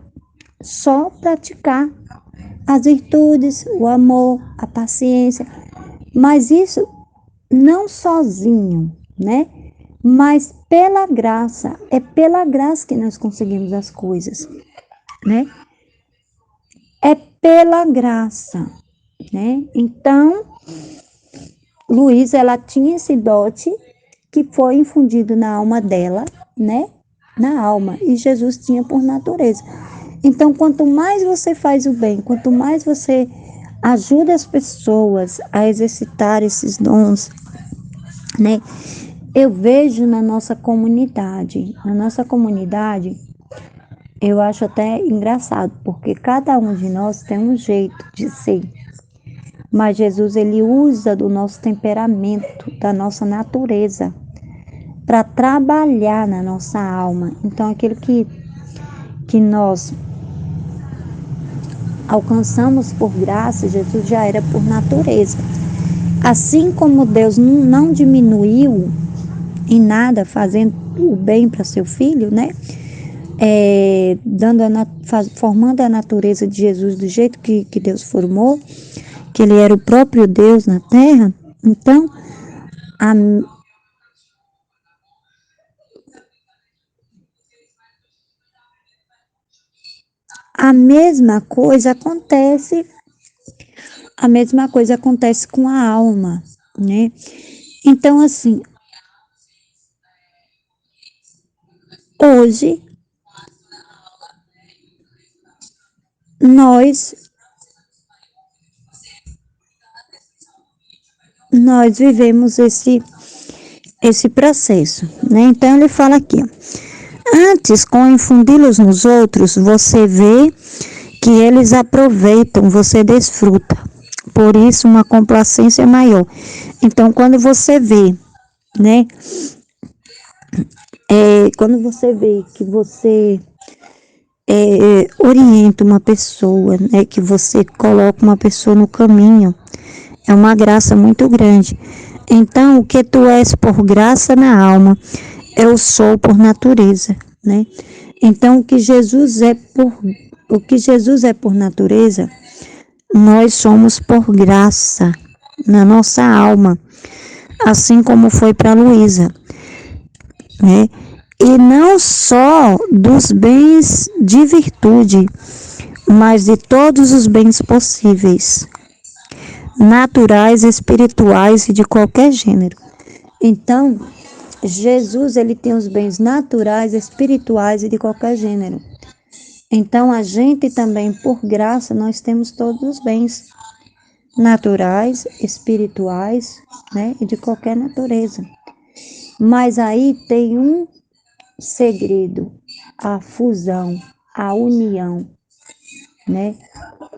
só praticar as virtudes, o amor, a paciência. Mas isso não sozinho, né? Mas pela graça, é pela graça que nós conseguimos as coisas, né? É pela graça, né? Então, Luísa, ela tinha esse dote que foi infundido na alma dela, né? Na alma, e Jesus tinha por natureza. Então, quanto mais você faz o bem, quanto mais você ajuda as pessoas a exercitar esses dons, né? Eu vejo na nossa comunidade, eu acho até engraçado, porque cada um de nós tem um jeito de ser. Mas Jesus, ele usa do nosso temperamento, da nossa natureza, para trabalhar na nossa alma. Então, aquilo que nós alcançamos por graça, Jesus já era por natureza. Assim como Deus não diminuiu em nada fazendo o bem para seu filho, né? Formando a natureza de Jesus do jeito que Deus formou, que ele era o próprio Deus na terra. Então, a, a mesma coisa acontece, a mesma coisa acontece com a alma, né? Então, assim, hoje nós vivemos esse processo, né? Então ele fala aqui, ó, antes, com infundi-los nos outros, você vê que eles aproveitam, você desfruta. Por isso, uma complacência maior. Então, quando você vê, né? Quando você vê que você orienta uma pessoa, né? Que você coloca uma pessoa no caminho, é uma graça muito grande. Então, o que tu és por graça na alma, eu sou por natureza, né? Então, o que Jesus é por natureza, nós somos por graça na nossa alma, assim como foi para Luísa, né? E não só dos bens de virtude, mas de todos os bens possíveis, naturais, espirituais e de qualquer gênero. Então, Jesus, ele tem os bens naturais, espirituais e de qualquer gênero. Então, a gente também, por graça, nós temos todos os bens naturais, espirituais, né, e de qualquer natureza. Mas aí tem um segredo, a fusão, a união, né?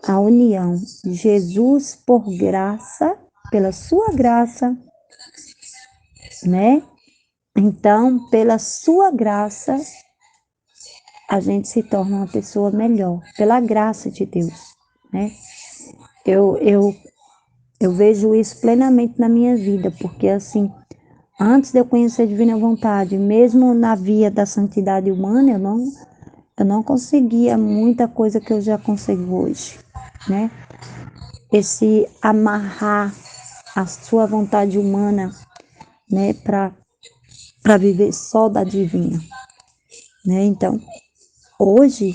A união. Jesus, por graça, pela sua graça, né? Então, pela sua graça, a gente se torna uma pessoa melhor, pela graça de Deus, né? Eu Eu vejo isso plenamente na minha vida, porque assim, antes de eu conhecer a divina vontade, mesmo na via da santidade humana, eu não conseguia muita coisa que eu já consigo hoje, né? Esse amarrar a sua vontade humana, né, para viver só da divina, né? Então, hoje,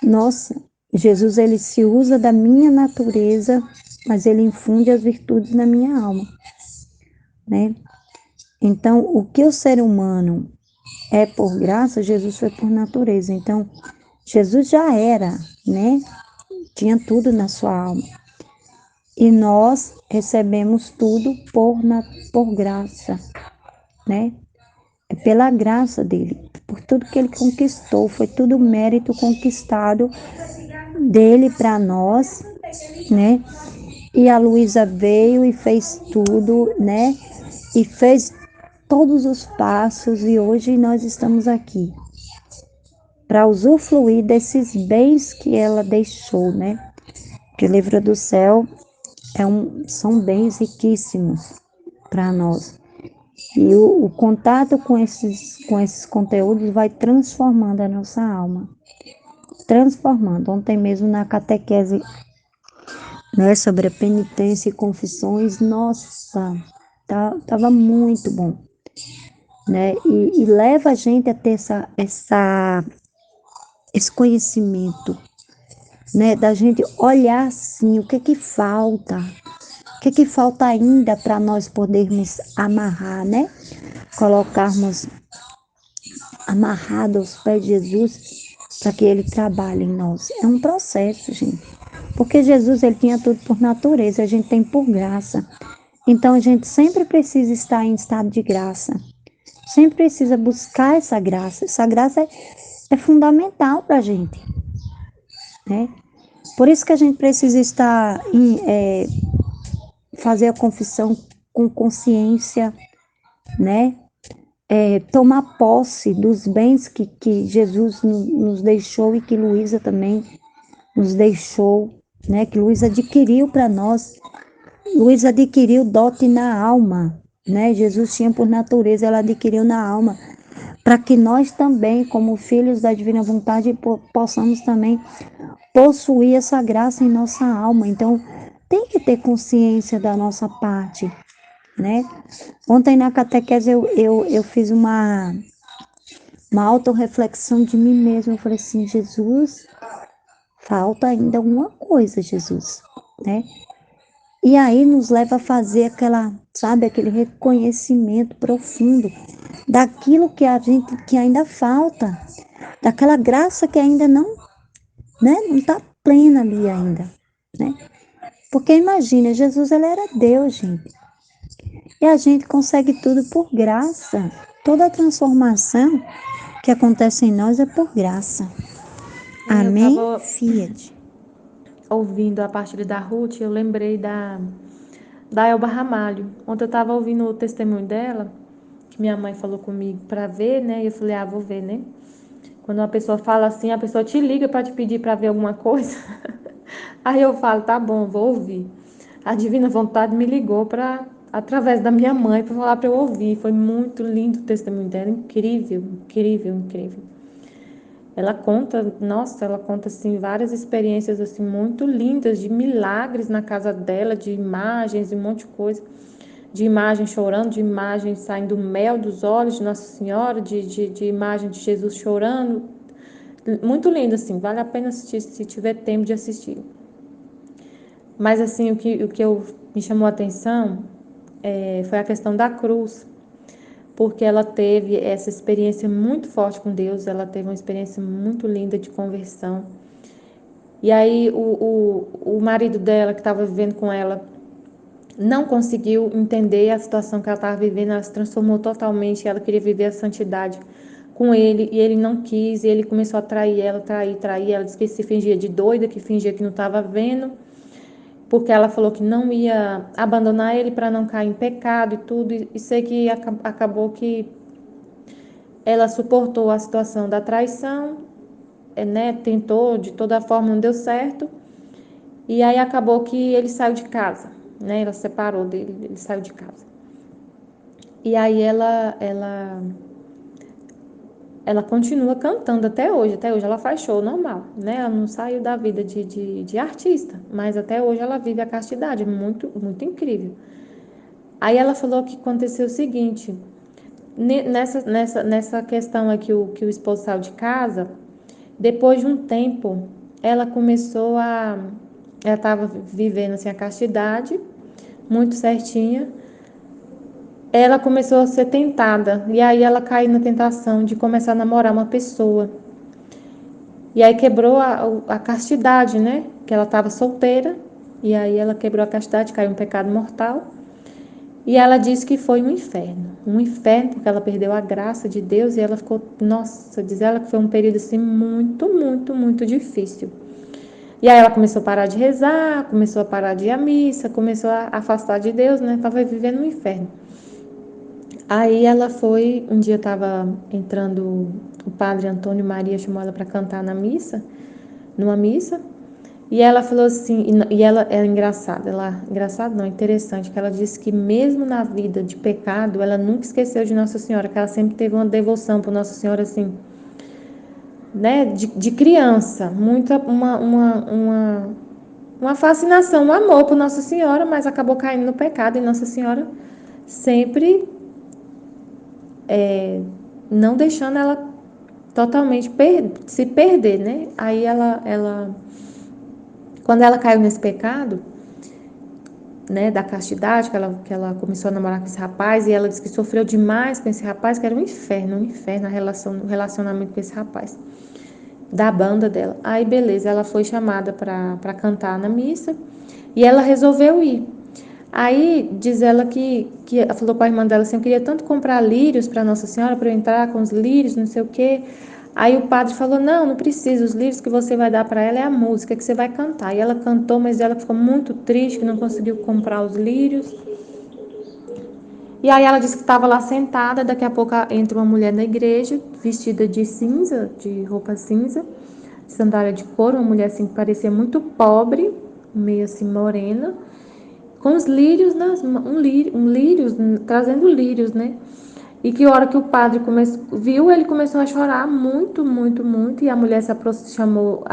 nossa, Jesus ele se usa da minha natureza, mas ele infunde as virtudes na minha alma, né? Então, o que o ser humano é por graça, Jesus foi por natureza. Então, Jesus já era, né? Tinha tudo na sua alma. E nós recebemos tudo por graça, né? É pela graça dele, por tudo que ele conquistou, foi tudo mérito conquistado dele para nós, né? E a Luísa veio e fez tudo, né? E fez todos os passos e hoje nós estamos aqui para usufruir desses bens que ela deixou, né? Que o livro do céu são bens riquíssimos para nós. E o contato com esses conteúdos vai transformando a nossa alma. Transformando. Ontem mesmo na catequese, né, sobre a penitência e confissões, nossa, tava muito bom, né? E leva a gente a ter esse conhecimento, né? Da gente olhar assim, o que falta? O que falta ainda para nós podermos amarrar, né? Colocarmos amarrado aos pés de Jesus para que ele trabalhe em nós. É um processo, gente. Porque Jesus ele tinha tudo por natureza, a gente tem por graça. Então a gente sempre precisa estar em estado de graça. Sempre precisa buscar essa graça. Essa graça é fundamental para a gente, né? Por isso que a gente precisa estar fazer a confissão com consciência, né? Tomar posse dos bens que Jesus nos deixou e que Luísa também nos deixou, né? Que Luísa adquiriu para nós. Luísa adquiriu dote na alma, né? Jesus tinha por natureza, ela adquiriu na alma, para que nós também, como filhos da divina vontade, possamos também possuir essa graça em nossa alma. Então, tem que ter consciência da nossa parte, né? Ontem na catequese eu fiz uma autorreflexão de mim mesma. Eu falei assim, Jesus, falta ainda alguma coisa, Jesus, né? E aí nos leva a fazer aquele reconhecimento profundo daquilo que ainda falta, daquela graça que ainda não, né, não está plena ali ainda, né? Porque imagina, Jesus ele era Deus, gente. E a gente consegue tudo por graça. Toda a transformação que acontece em nós é por graça. Eu Amém? estava Fiat. ouvindo a partilha da Ruth, eu lembrei da Elba Ramalho. Ontem eu estava ouvindo o testemunho dela, que minha mãe falou comigo para ver, né? E eu falei, vou ver, né? Quando uma pessoa fala assim, a pessoa te liga para te pedir para ver alguma coisa. Aí eu falo, tá bom, vou ouvir. A Divina Vontade me ligou através da minha mãe para falar para eu ouvir. Foi muito lindo o testemunho dela, incrível, incrível, incrível. Ela conta, nossa, ela conta assim várias experiências assim muito lindas de milagres na casa dela, de imagens e um monte de coisa, de imagem chorando, de imagem saindo mel dos olhos de Nossa Senhora, de imagem de Jesus chorando, muito lindo assim, vale a pena assistir se tiver tempo de assistir. Mas assim, o que me chamou a atenção foi a questão da cruz, porque ela teve essa experiência muito forte com Deus, ela teve uma experiência muito linda de conversão. E aí o marido dela, que estava vivendo com ela, não conseguiu entender a situação que ela estava vivendo, ela se transformou totalmente, ela queria viver a santidade com ele, e ele não quis, e ele começou a trair ela, trair, ela disse que se fingia de doida, que fingia que não estava vendo, porque ela falou que não ia abandonar ele para não cair em pecado e tudo, e sei que acabou que ela suportou a situação da traição, né, tentou de toda forma, não deu certo, e aí acabou que ele saiu de casa. né? Ela separou dele, ele saiu de casa. E aí ela continua cantando até hoje ela faz show normal, né? Ela não saiu da vida de artista, mas até hoje ela vive a castidade, muito, muito incrível. Aí ela falou que aconteceu o seguinte, nessa questão aqui que o esposo saiu de casa, depois de um tempo, ela começou a... Ela estava vivendo assim a castidade, muito certinha, ela começou a ser tentada, e aí ela caiu na tentação de começar a namorar uma pessoa. E aí quebrou a castidade, né? Que ela estava solteira, e aí ela quebrou a castidade, caiu um pecado mortal. E ela disse que foi um inferno porque ela perdeu a graça de Deus e ela ficou, nossa, diz ela que foi um período assim muito, muito, muito difícil. E aí ela começou a parar de rezar, começou a parar de ir à missa, começou a afastar de Deus, né? Estava vivendo um inferno. Aí ela foi, um dia estava entrando, o padre Antônio Maria chamou ela para cantar numa missa, e ela falou assim, e ela é engraçada, engraçado não, interessante, que ela disse que mesmo na vida de pecado, ela nunca esqueceu de Nossa Senhora, que ela sempre teve uma devoção por Nossa Senhora, assim, né, de criança, muita, uma fascinação, um amor por Nossa Senhora, mas acabou caindo no pecado, e Nossa Senhora sempre não deixando ela totalmente se perder, né? Aí quando ela caiu nesse pecado, né, da castidade, que ela começou a namorar com esse rapaz, e ela disse que sofreu demais com esse rapaz, que era um inferno o relacionamento com esse rapaz, da banda dela. Aí, beleza, ela foi chamada para cantar na missa, e ela resolveu ir. Aí, diz ela que ela falou para a irmã dela assim, eu queria tanto comprar lírios para Nossa Senhora, para eu entrar com os lírios, não sei o quê. Aí o padre falou, não precisa, os lírios que você vai dar para ela é a música que você vai cantar. E ela cantou, mas ela ficou muito triste, que não conseguiu comprar os lírios. E aí ela disse que estava lá sentada, daqui a pouco entra uma mulher na igreja, vestida de cinza, de roupa cinza, sandália de couro, uma mulher assim que parecia muito pobre, meio assim morena, com os lírios, lírios, trazendo lírios, né? E que a hora que o padre viu, ele começou a chorar muito, muito, muito, e a mulher chamou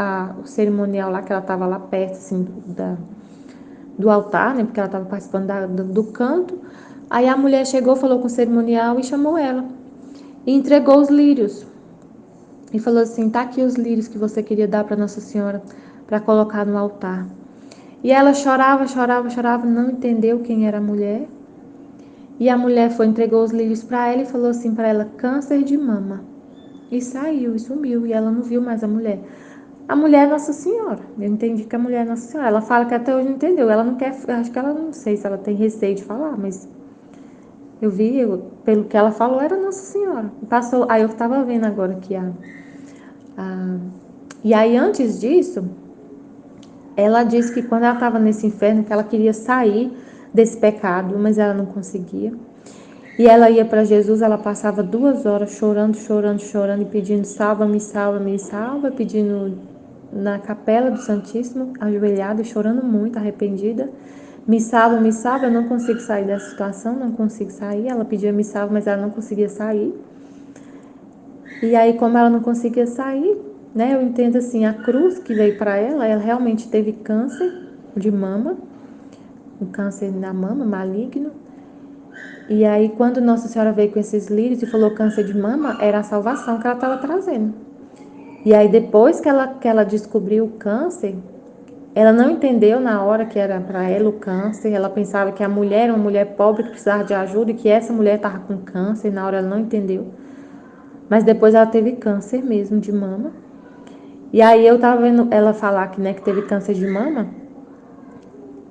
o cerimonial lá, que ela estava lá perto, assim, do altar, né? Porque ela estava participando do canto. Aí a mulher chegou, falou com o cerimonial e chamou ela. E entregou os lírios. E falou assim, tá aqui os lírios que você queria dar para Nossa Senhora, para colocar no altar. E ela chorava, chorava, chorava, não entendeu quem era a mulher. E a mulher entregou os lírios para ela e falou assim para ela, câncer de mama. E saiu, e sumiu, e ela não viu mais a mulher. A mulher é Nossa Senhora. Eu entendi que a mulher é Nossa Senhora. Ela fala que até hoje não entendeu. Ela não quer, acho que ela não sei se ela tem receio de falar, mas pelo que ela falou, era Nossa Senhora. Passou, aí eu estava vendo agora que a. E aí antes disso, ela disse que quando ela estava nesse inferno, que ela queria sair desse pecado, mas ela não conseguia. E ela ia para Jesus, ela passava 2 horas chorando, chorando, chorando e pedindo salva-me, salva-me, salva, pedindo na capela do Santíssimo, ajoelhada e chorando muito, arrependida. Me salva, eu não consigo sair dessa situação, não consigo sair. Ela pedia me salva, mas ela não conseguia sair. E aí, como ela não conseguia sair, né, eu entendo assim, a cruz que veio para ela realmente teve câncer de mama, um câncer na mama, maligno. E aí, quando Nossa Senhora veio com esses lírios e falou câncer de mama, era a salvação que ela estava trazendo. E aí, depois que ela descobriu o câncer, ela não entendeu na hora que era para ela o câncer. Ela pensava que a mulher era uma mulher pobre que precisava de ajuda e que essa mulher estava com câncer. Na hora ela não entendeu. Mas depois ela teve câncer mesmo de mama. E aí eu estava vendo ela falar que, né, que teve câncer de mama.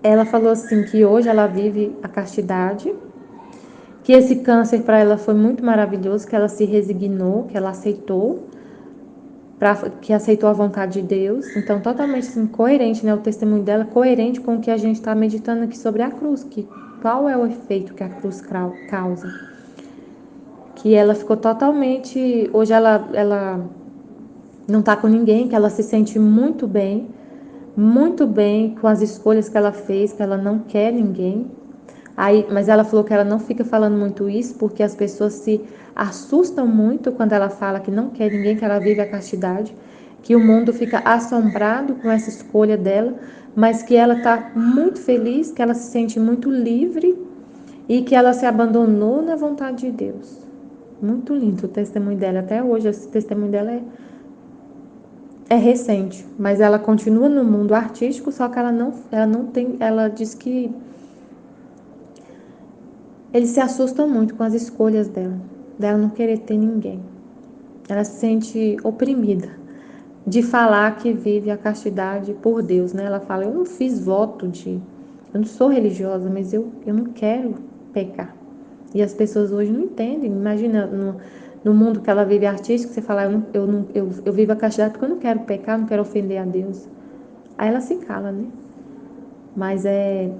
Ela falou assim que hoje ela vive a castidade, que esse câncer para ela foi muito maravilhoso, que ela se resignou, que ela aceitou, que aceitou a vontade de Deus. Então, totalmente assim, coerente, né? O testemunho dela coerente com o que a gente está meditando aqui sobre a cruz, que qual é o efeito que a cruz causa. Que ela ficou totalmente... Hoje ela não está com ninguém, que ela se sente muito bem, muito bem com as escolhas que ela fez, que ela não quer ninguém. Aí, mas ela falou que ela não fica falando muito isso porque as pessoas se assustam muito quando ela fala que não quer ninguém, que ela vive a castidade, que o mundo fica assombrado com essa escolha dela, mas que ela está muito feliz, que ela se sente muito livre e que ela se abandonou na vontade de Deus. Muito lindo o testemunho dela. Até hoje, esse testemunho dela é recente, mas ela continua no mundo artístico, só que ela não tem, ela diz que eles se assustam muito com as escolhas dela não querer ter ninguém. Ela se sente oprimida de falar que vive a castidade por Deus, né? Ela fala, eu não fiz voto eu não sou religiosa, mas eu não quero pecar. E as pessoas hoje não entendem. Imagina no mundo que ela vive artístico, você fala, eu vivo a castidade porque eu não quero pecar, não quero ofender a Deus. Aí ela se cala, né? Mas é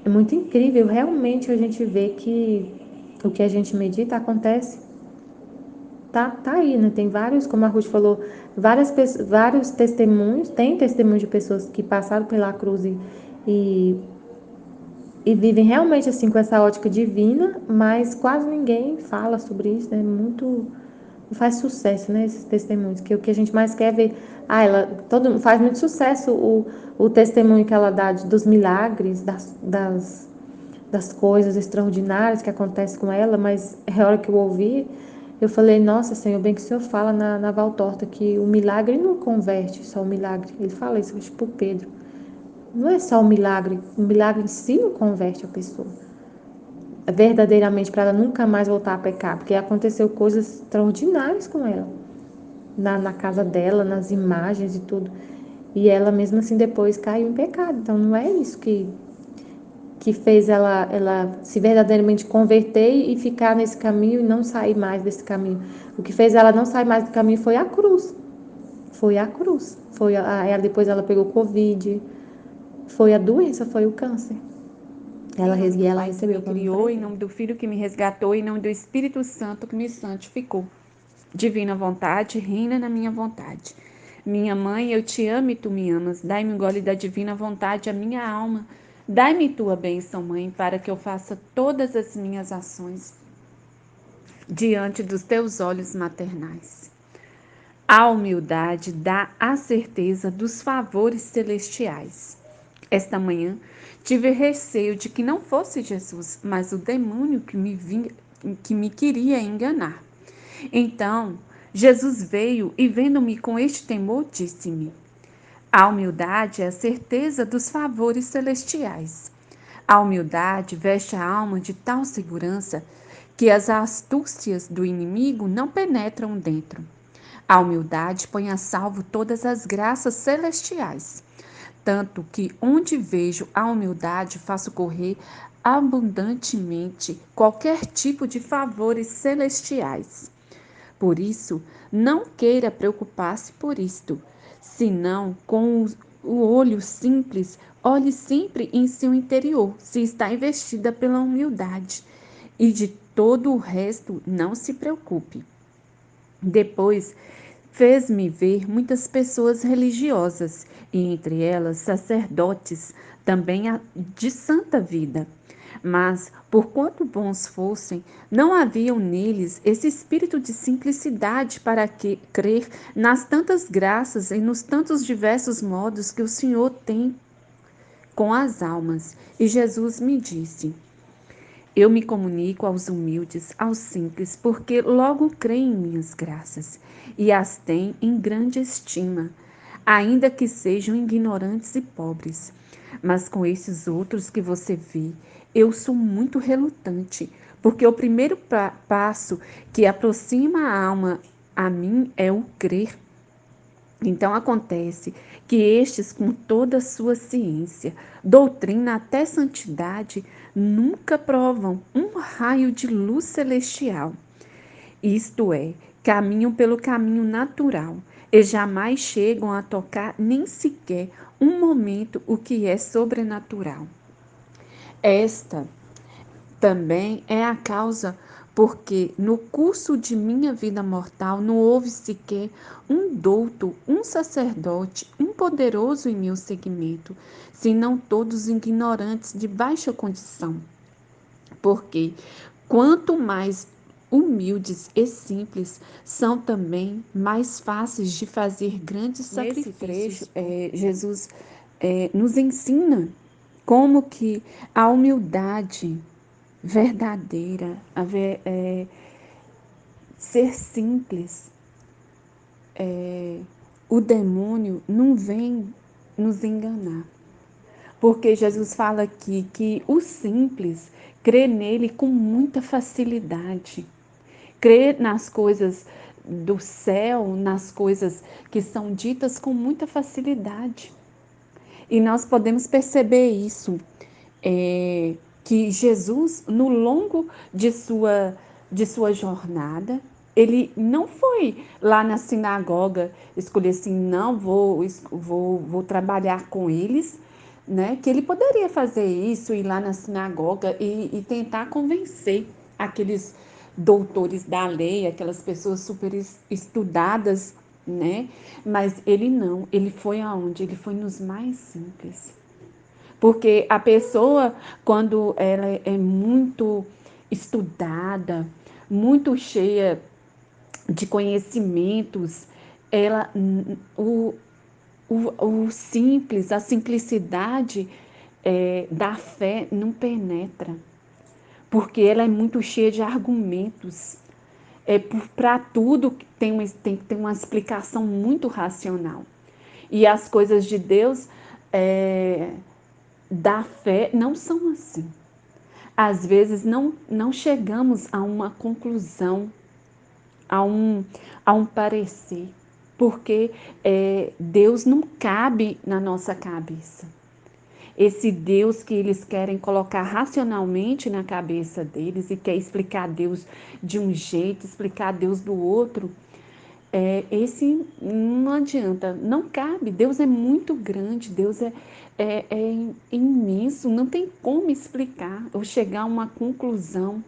muito incrível, realmente a gente vê que o que a gente medita acontece, tá aí, né? Tem vários, como a Ruth falou, vários testemunhos, tem testemunhos de pessoas que passaram pela cruz e, e vivem realmente assim com essa ótica divina, mas quase ninguém fala sobre isso, né? Muito faz sucesso, né? Esses testemunhos, que o que a gente mais quer é ver, todo faz muito sucesso o testemunho que ela dá dos milagres, das coisas extraordinárias que acontecem com ela, mas a hora que eu ouvi, eu falei, nossa Senhor, bem que o Senhor fala na Valtorta que o milagre não converte, só o milagre. Ele fala isso, acho, por Pedro. Não é só o milagre em si não converte a pessoa. Verdadeiramente, para ela nunca mais voltar a pecar, porque aconteceu coisas extraordinárias com ela, na casa dela, nas imagens e tudo. E ela, mesmo assim, depois caiu em pecado. Então, não é isso que fez ela se verdadeiramente converter e ficar nesse caminho e não sair mais desse caminho. O que fez ela não sair mais do caminho foi a cruz. Foi a cruz. Depois ela pegou Covid. Foi a doença, foi o câncer. Em nome do Ela Pai que recebeu, me como eu criou, falei. em nome do Filho que me resgatou, em nome do Espírito Santo que me santificou. Divina vontade, reina na minha vontade. Minha mãe, eu te amo e tu me amas. Dai-me um gole da divina vontade, a minha alma. Dai-me tua bênção, mãe, para que eu faça todas as minhas ações diante dos teus olhos maternais. A humildade dá a certeza dos favores celestiais. Esta manhã tive receio de que não fosse Jesus, mas o demônio que me queria enganar. Então, Jesus veio e, vendo-me com este temor, disse-me: a humildade é a certeza dos favores celestiais. A humildade veste a alma de tal segurança que as astúcias do inimigo não penetram dentro. A humildade põe a salvo todas as graças celestiais, tanto que onde vejo a humildade faço correr abundantemente qualquer tipo de favores celestiais. Por isso, não queira preocupar-se por isto, senão com o olho simples, olhe sempre em seu interior, se está investida pela humildade, e de todo o resto não se preocupe. Depois, fez-me ver muitas pessoas religiosas, e entre elas sacerdotes, também de santa vida. Mas, por quanto bons fossem, não haviam neles esse espírito de simplicidade para crer nas tantas graças e nos tantos diversos modos que o Senhor tem com as almas. E Jesus me disse: eu me comunico aos humildes, aos simples, porque logo creem em minhas graças e as têm em grande estima, ainda que sejam ignorantes e pobres. Mas com esses outros que você vê, eu sou muito relutante, porque o primeiro passo que aproxima a alma a mim é o crer. Então acontece que estes, com toda a sua ciência, doutrina até santidade, nunca provam um raio de luz celestial. Isto é, caminham pelo caminho natural e jamais chegam a tocar nem sequer um momento o que é sobrenatural. Esta também é a causa porque no curso de minha vida mortal não houve sequer um douto, um sacerdote, um poderoso em meu seguimento, senão todos ignorantes de baixa condição. Porque quanto mais humildes e simples são também mais fáceis de fazer grandes sacrifícios. Nesse trecho, Jesus nos ensina como que a humildade verdadeira, ser simples, o demônio não vem nos enganar. Porque Jesus fala aqui que o simples crê nele com muita facilidade. Crê nas coisas do céu, nas coisas que são ditas com muita facilidade. E nós podemos perceber isso, que Jesus, no longo de sua jornada, ele não foi lá na sinagoga escolher assim, não, vou trabalhar com eles, né? Que ele poderia fazer isso, ir lá na sinagoga e tentar convencer aqueles doutores da lei, aquelas pessoas super estudadas, né? Mas ele não, ele foi aonde? Ele foi nos mais simples. Porque a pessoa, quando ela é muito estudada, muito cheia de conhecimentos, ela, o simples, a simplicidade da fé não penetra, porque ela é muito cheia de argumentos. Para tudo tem que ter uma explicação muito racional. E as coisas de Deus, da fé, não são assim. Às vezes não chegamos a uma conclusão, a um parecer, porque Deus não cabe na nossa cabeça. Esse Deus que eles querem colocar racionalmente na cabeça deles e quer explicar Deus de um jeito, explicar Deus do outro, esse não adianta, não cabe. Deus é muito grande, Deus é imenso, não tem como explicar ou chegar a uma conclusão.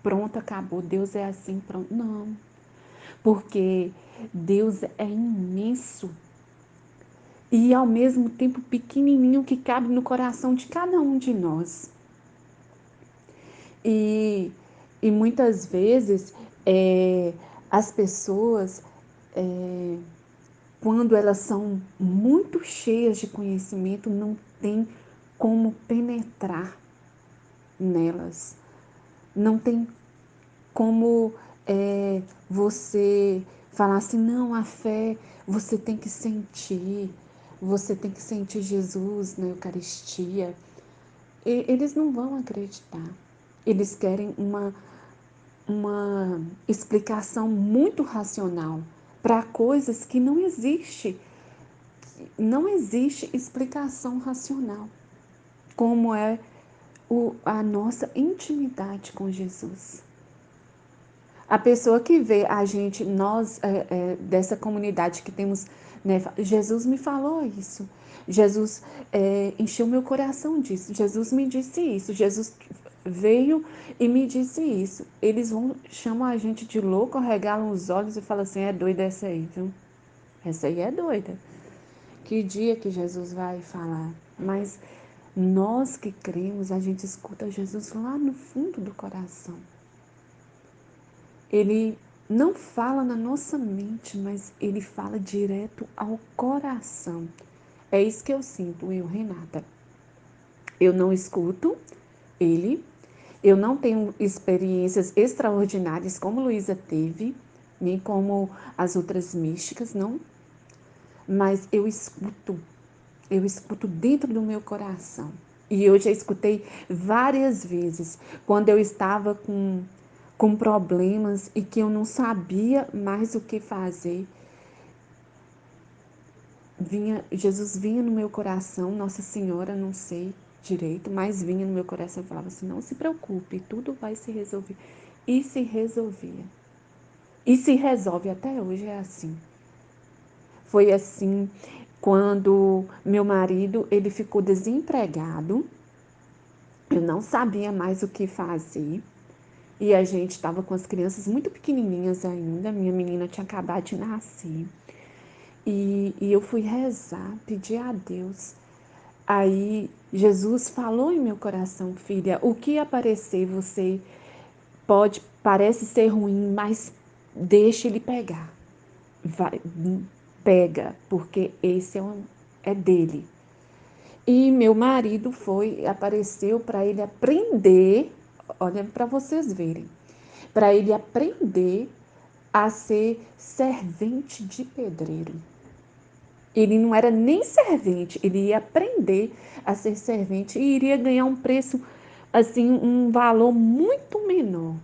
Pronto, acabou, Deus é assim, pronto. Não, porque Deus é imenso e ao mesmo tempo pequenininho que cabe no coração de cada um de nós. E muitas vezes as pessoas, quando elas são muito cheias de conhecimento, não tem como penetrar nelas. Não tem como você falar assim, não, a fé você tem que sentir Jesus na Eucaristia. Eles não vão acreditar. Eles querem uma explicação muito racional para coisas que não existe. Não existe explicação racional, como é a nossa intimidade com Jesus. A pessoa que vê a gente, nós dessa comunidade que temos, né, Jesus me falou isso, Jesus encheu meu coração disso, Jesus me disse isso, Jesus veio e me disse isso. Eles chamam a gente de louco, regalam os olhos e falam assim, é doida essa aí, viu? Essa aí é doida. Que dia que Jesus vai falar? Mas nós que cremos, a gente escuta Jesus lá no fundo do coração. Ele não fala na nossa mente, mas ele fala direto ao coração. É isso que eu sinto, eu, Renata. Eu não escuto ele, eu não tenho experiências extraordinárias como Luísa teve, nem como as outras místicas, não. Mas eu escuto dentro do meu coração. E eu já escutei várias vezes, quando eu estava com problemas e que eu não sabia mais o que fazer. Jesus vinha no meu coração, Nossa Senhora, não sei direito, mas vinha no meu coração e falava assim, não se preocupe, tudo vai se resolver. E se resolvia. E se resolve, até hoje é assim. Foi assim quando meu marido, ele ficou desempregado, eu não sabia mais o que fazer. E a gente estava com as crianças muito pequenininhas ainda, minha menina tinha acabado de nascer. E eu fui rezar, pedir a Deus. Aí Jesus falou em meu coração: filha, o que aparecer você parece ser ruim, mas deixa ele pegar. Vai, pega, porque esse é dele. E meu marido apareceu para ele aprender, olha para vocês verem, para ele aprender a ser servente de pedreiro. Ele não era nem servente, ele ia aprender a ser servente e iria ganhar um preço, assim, um valor muito menor.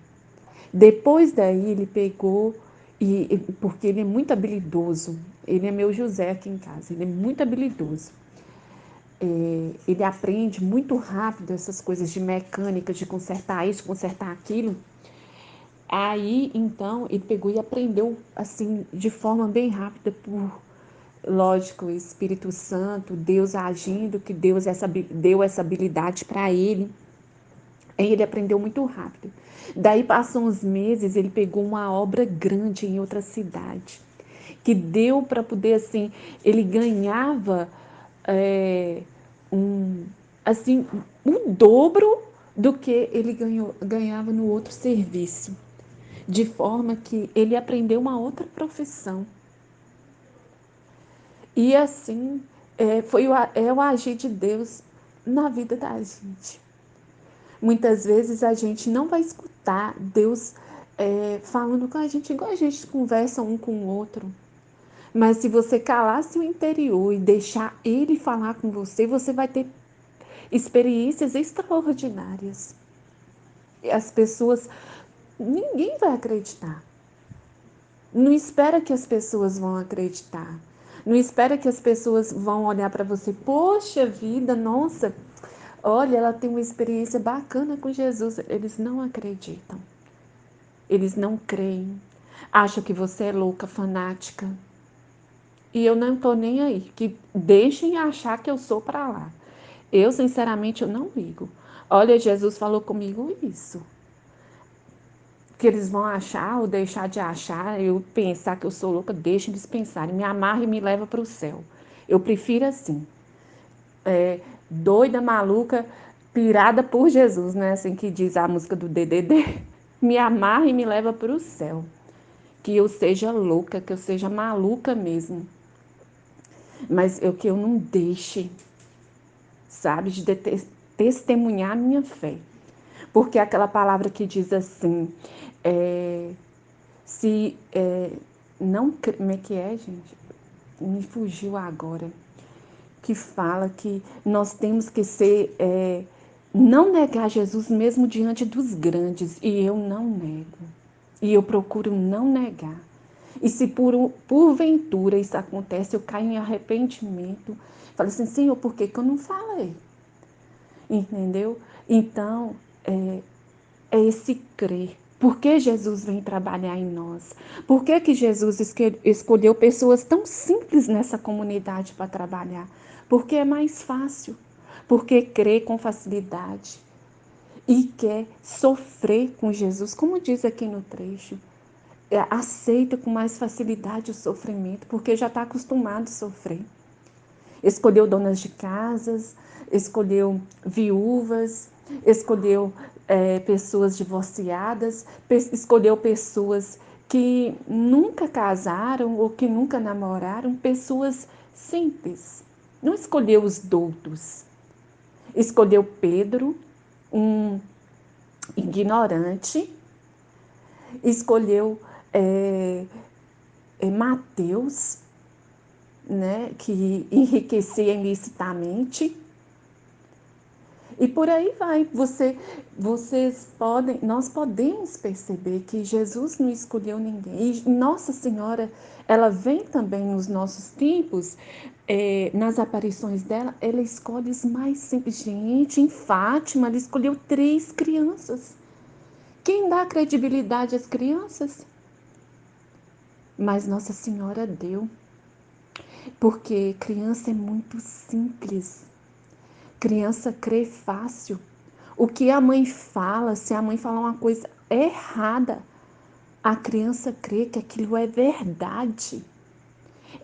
Depois daí ele pegou, porque ele é muito habilidoso, ele é meu José aqui em casa, ele é muito habilidoso. Ele aprende muito rápido essas coisas de mecânica, de consertar isso, consertar aquilo. Aí, então, ele pegou e aprendeu, assim, de forma bem rápida, lógico, o Espírito Santo, Deus agindo, que Deus deu essa habilidade para ele. Aí ele aprendeu muito rápido. Daí passam uns meses, ele pegou uma obra grande em outra cidade, que deu para poder, assim, ele ganhava assim, o dobro do que ele ganhava no outro serviço. De forma que ele aprendeu uma outra profissão. E assim, é o agir de Deus na vida da gente. Muitas vezes a gente não vai escutar Deus falando com a gente, igual a gente conversa um com o outro. Mas se você calar seu interior e deixar Ele falar com você, você vai ter experiências extraordinárias. E as pessoas, ninguém vai acreditar. Não espera que as pessoas vão acreditar. Não espera que as pessoas vão olhar para você, poxa vida, nossa, olha, ela tem uma experiência bacana com Jesus. Eles não acreditam. Eles não creem. Acham que você é louca, fanática. E eu não estou nem aí. Que deixem achar que eu sou para lá. Eu, sinceramente, eu não ligo. Olha, Jesus falou comigo isso. Que eles vão achar ou deixar de achar, eu pensar que eu sou louca, deixem eles pensarem. Me amarra e me leva para o céu. Eu prefiro assim. Doida, maluca, pirada por Jesus, né? Assim que diz a música do DDD. Me amarra e me leva para o céu. Que eu seja louca, que eu seja maluca mesmo. Mas que eu não deixe, sabe, de testemunhar a minha fé. Porque aquela palavra que diz assim, se não... Como é que é, gente? Me fugiu agora. Que fala que nós temos que ser... não negar Jesus mesmo diante dos grandes. E eu não nego. E eu procuro não negar. E se porventura isso acontece, eu caio em arrependimento. Falo assim, Senhor, por que eu não falei? Entendeu? Então, é esse crer. Por que Jesus vem trabalhar em nós? Por que Jesus escolheu pessoas tão simples nessa comunidade para trabalhar? Porque é mais fácil. Porque crê com facilidade. E quer sofrer com Jesus, como diz aqui no trecho. Aceita com mais facilidade o sofrimento, porque já está acostumado a sofrer. Escolheu donas de casas, escolheu viúvas, escolheu pessoas divorciadas, escolheu pessoas que nunca casaram ou que nunca namoraram, pessoas simples. Não escolheu os doutos. Escolheu Pedro, um ignorante, escolheu Mateus, né, que enriquecia ilicitamente. E por aí vai. Nós podemos perceber que Jesus não escolheu ninguém. E Nossa Senhora, ela vem também nos nossos tempos, nas aparições dela, ela escolhe os mais simples. Gente, em Fátima, ela escolheu 3 crianças. Quem dá credibilidade às crianças? Mas Nossa Senhora deu. Porque criança é muito simples. Criança crê fácil. O que a mãe fala, se a mãe falar uma coisa, errada. A criança crê que aquilo é verdade.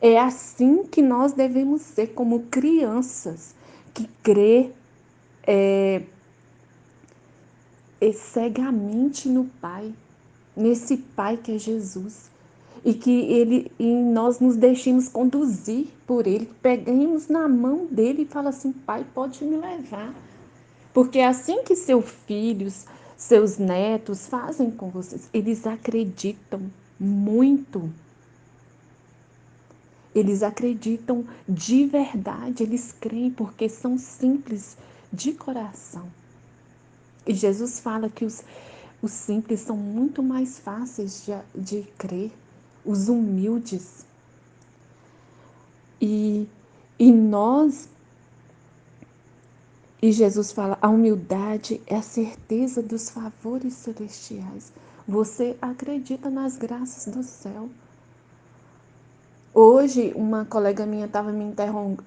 É assim que nós devemos ser como crianças, que crê cegamente no Pai, nesse Pai que é Jesus. E nós nos deixemos conduzir por Ele, peguemos na mão dele e fala assim: Pai, pode me levar. Porque é assim que seus filhos, seus netos fazem com vocês. Eles acreditam muito. Eles acreditam de verdade, eles creem porque são simples de coração. E Jesus fala que os simples são muito mais fáceis de crer, os humildes. E, e nós, e Jesus fala, a humildade é a certeza dos favores celestiais. Você acredita nas graças do céu. Hoje, uma colega minha estava me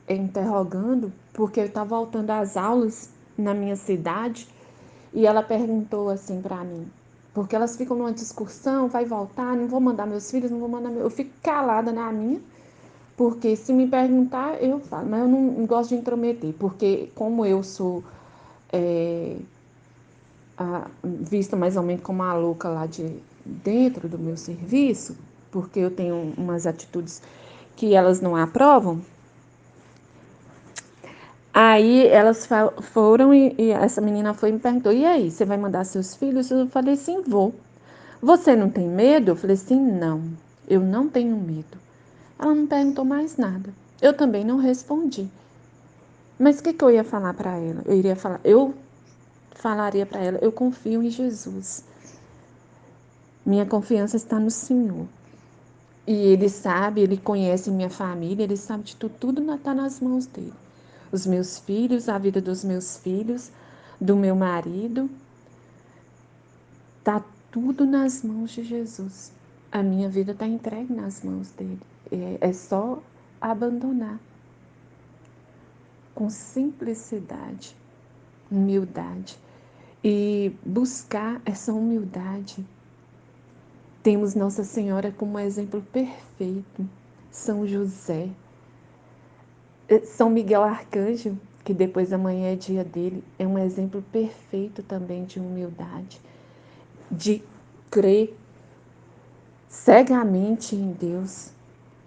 interrogando, porque eu estava voltando às aulas na minha cidade, e ela perguntou assim para mim, porque elas ficam numa discussão, vai voltar, não vou mandar meus filhos, não vou mandar eu fico calada na minha, porque se me perguntar, eu falo, mas eu não gosto de intrometer, porque como eu sou vista mais ou menos como a louca lá de dentro do meu serviço, porque eu tenho umas atitudes que elas não aprovam. Aí elas foram e essa menina foi e me perguntou, e aí, você vai mandar seus filhos? Eu falei, sim, vou. Você não tem medo? Eu falei, sim, não, eu não tenho medo. Ela não perguntou mais nada. Eu também não respondi. Mas o que eu ia falar para ela? Eu falaria para ela, eu confio em Jesus. Minha confiança está no Senhor. E Ele sabe, Ele conhece minha família, Ele sabe de tudo, tudo está nas mãos dEle. Os meus filhos, a vida dos meus filhos, do meu marido, está tudo nas mãos de Jesus. A minha vida está entregue nas mãos dEle. É só abandonar com simplicidade, humildade e buscar essa humildade. Temos Nossa Senhora como exemplo perfeito, São José, São Miguel Arcanjo, que depois amanhã é dia dele, é um exemplo perfeito também de humildade, de crer cegamente em Deus,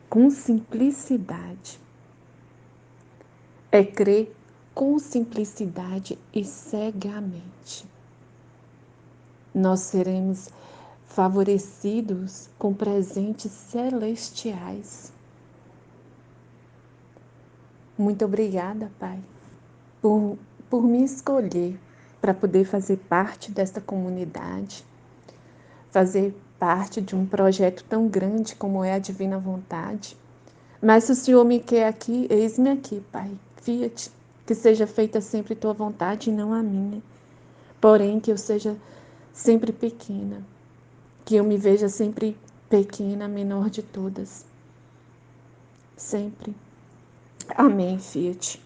com simplicidade. É crer com simplicidade e cegamente. Nós seremos favorecidos com presentes celestiais. Muito obrigada, Pai, por me escolher para poder fazer parte desta comunidade, fazer parte de um projeto tão grande como é a Divina Vontade. Mas se o Senhor me quer aqui, eis-me aqui, Pai. Fiat, que seja feita sempre tua vontade e não a minha. Porém, que eu seja sempre pequena, que eu me veja sempre pequena, menor de todas. Sempre. Amém, Fiat.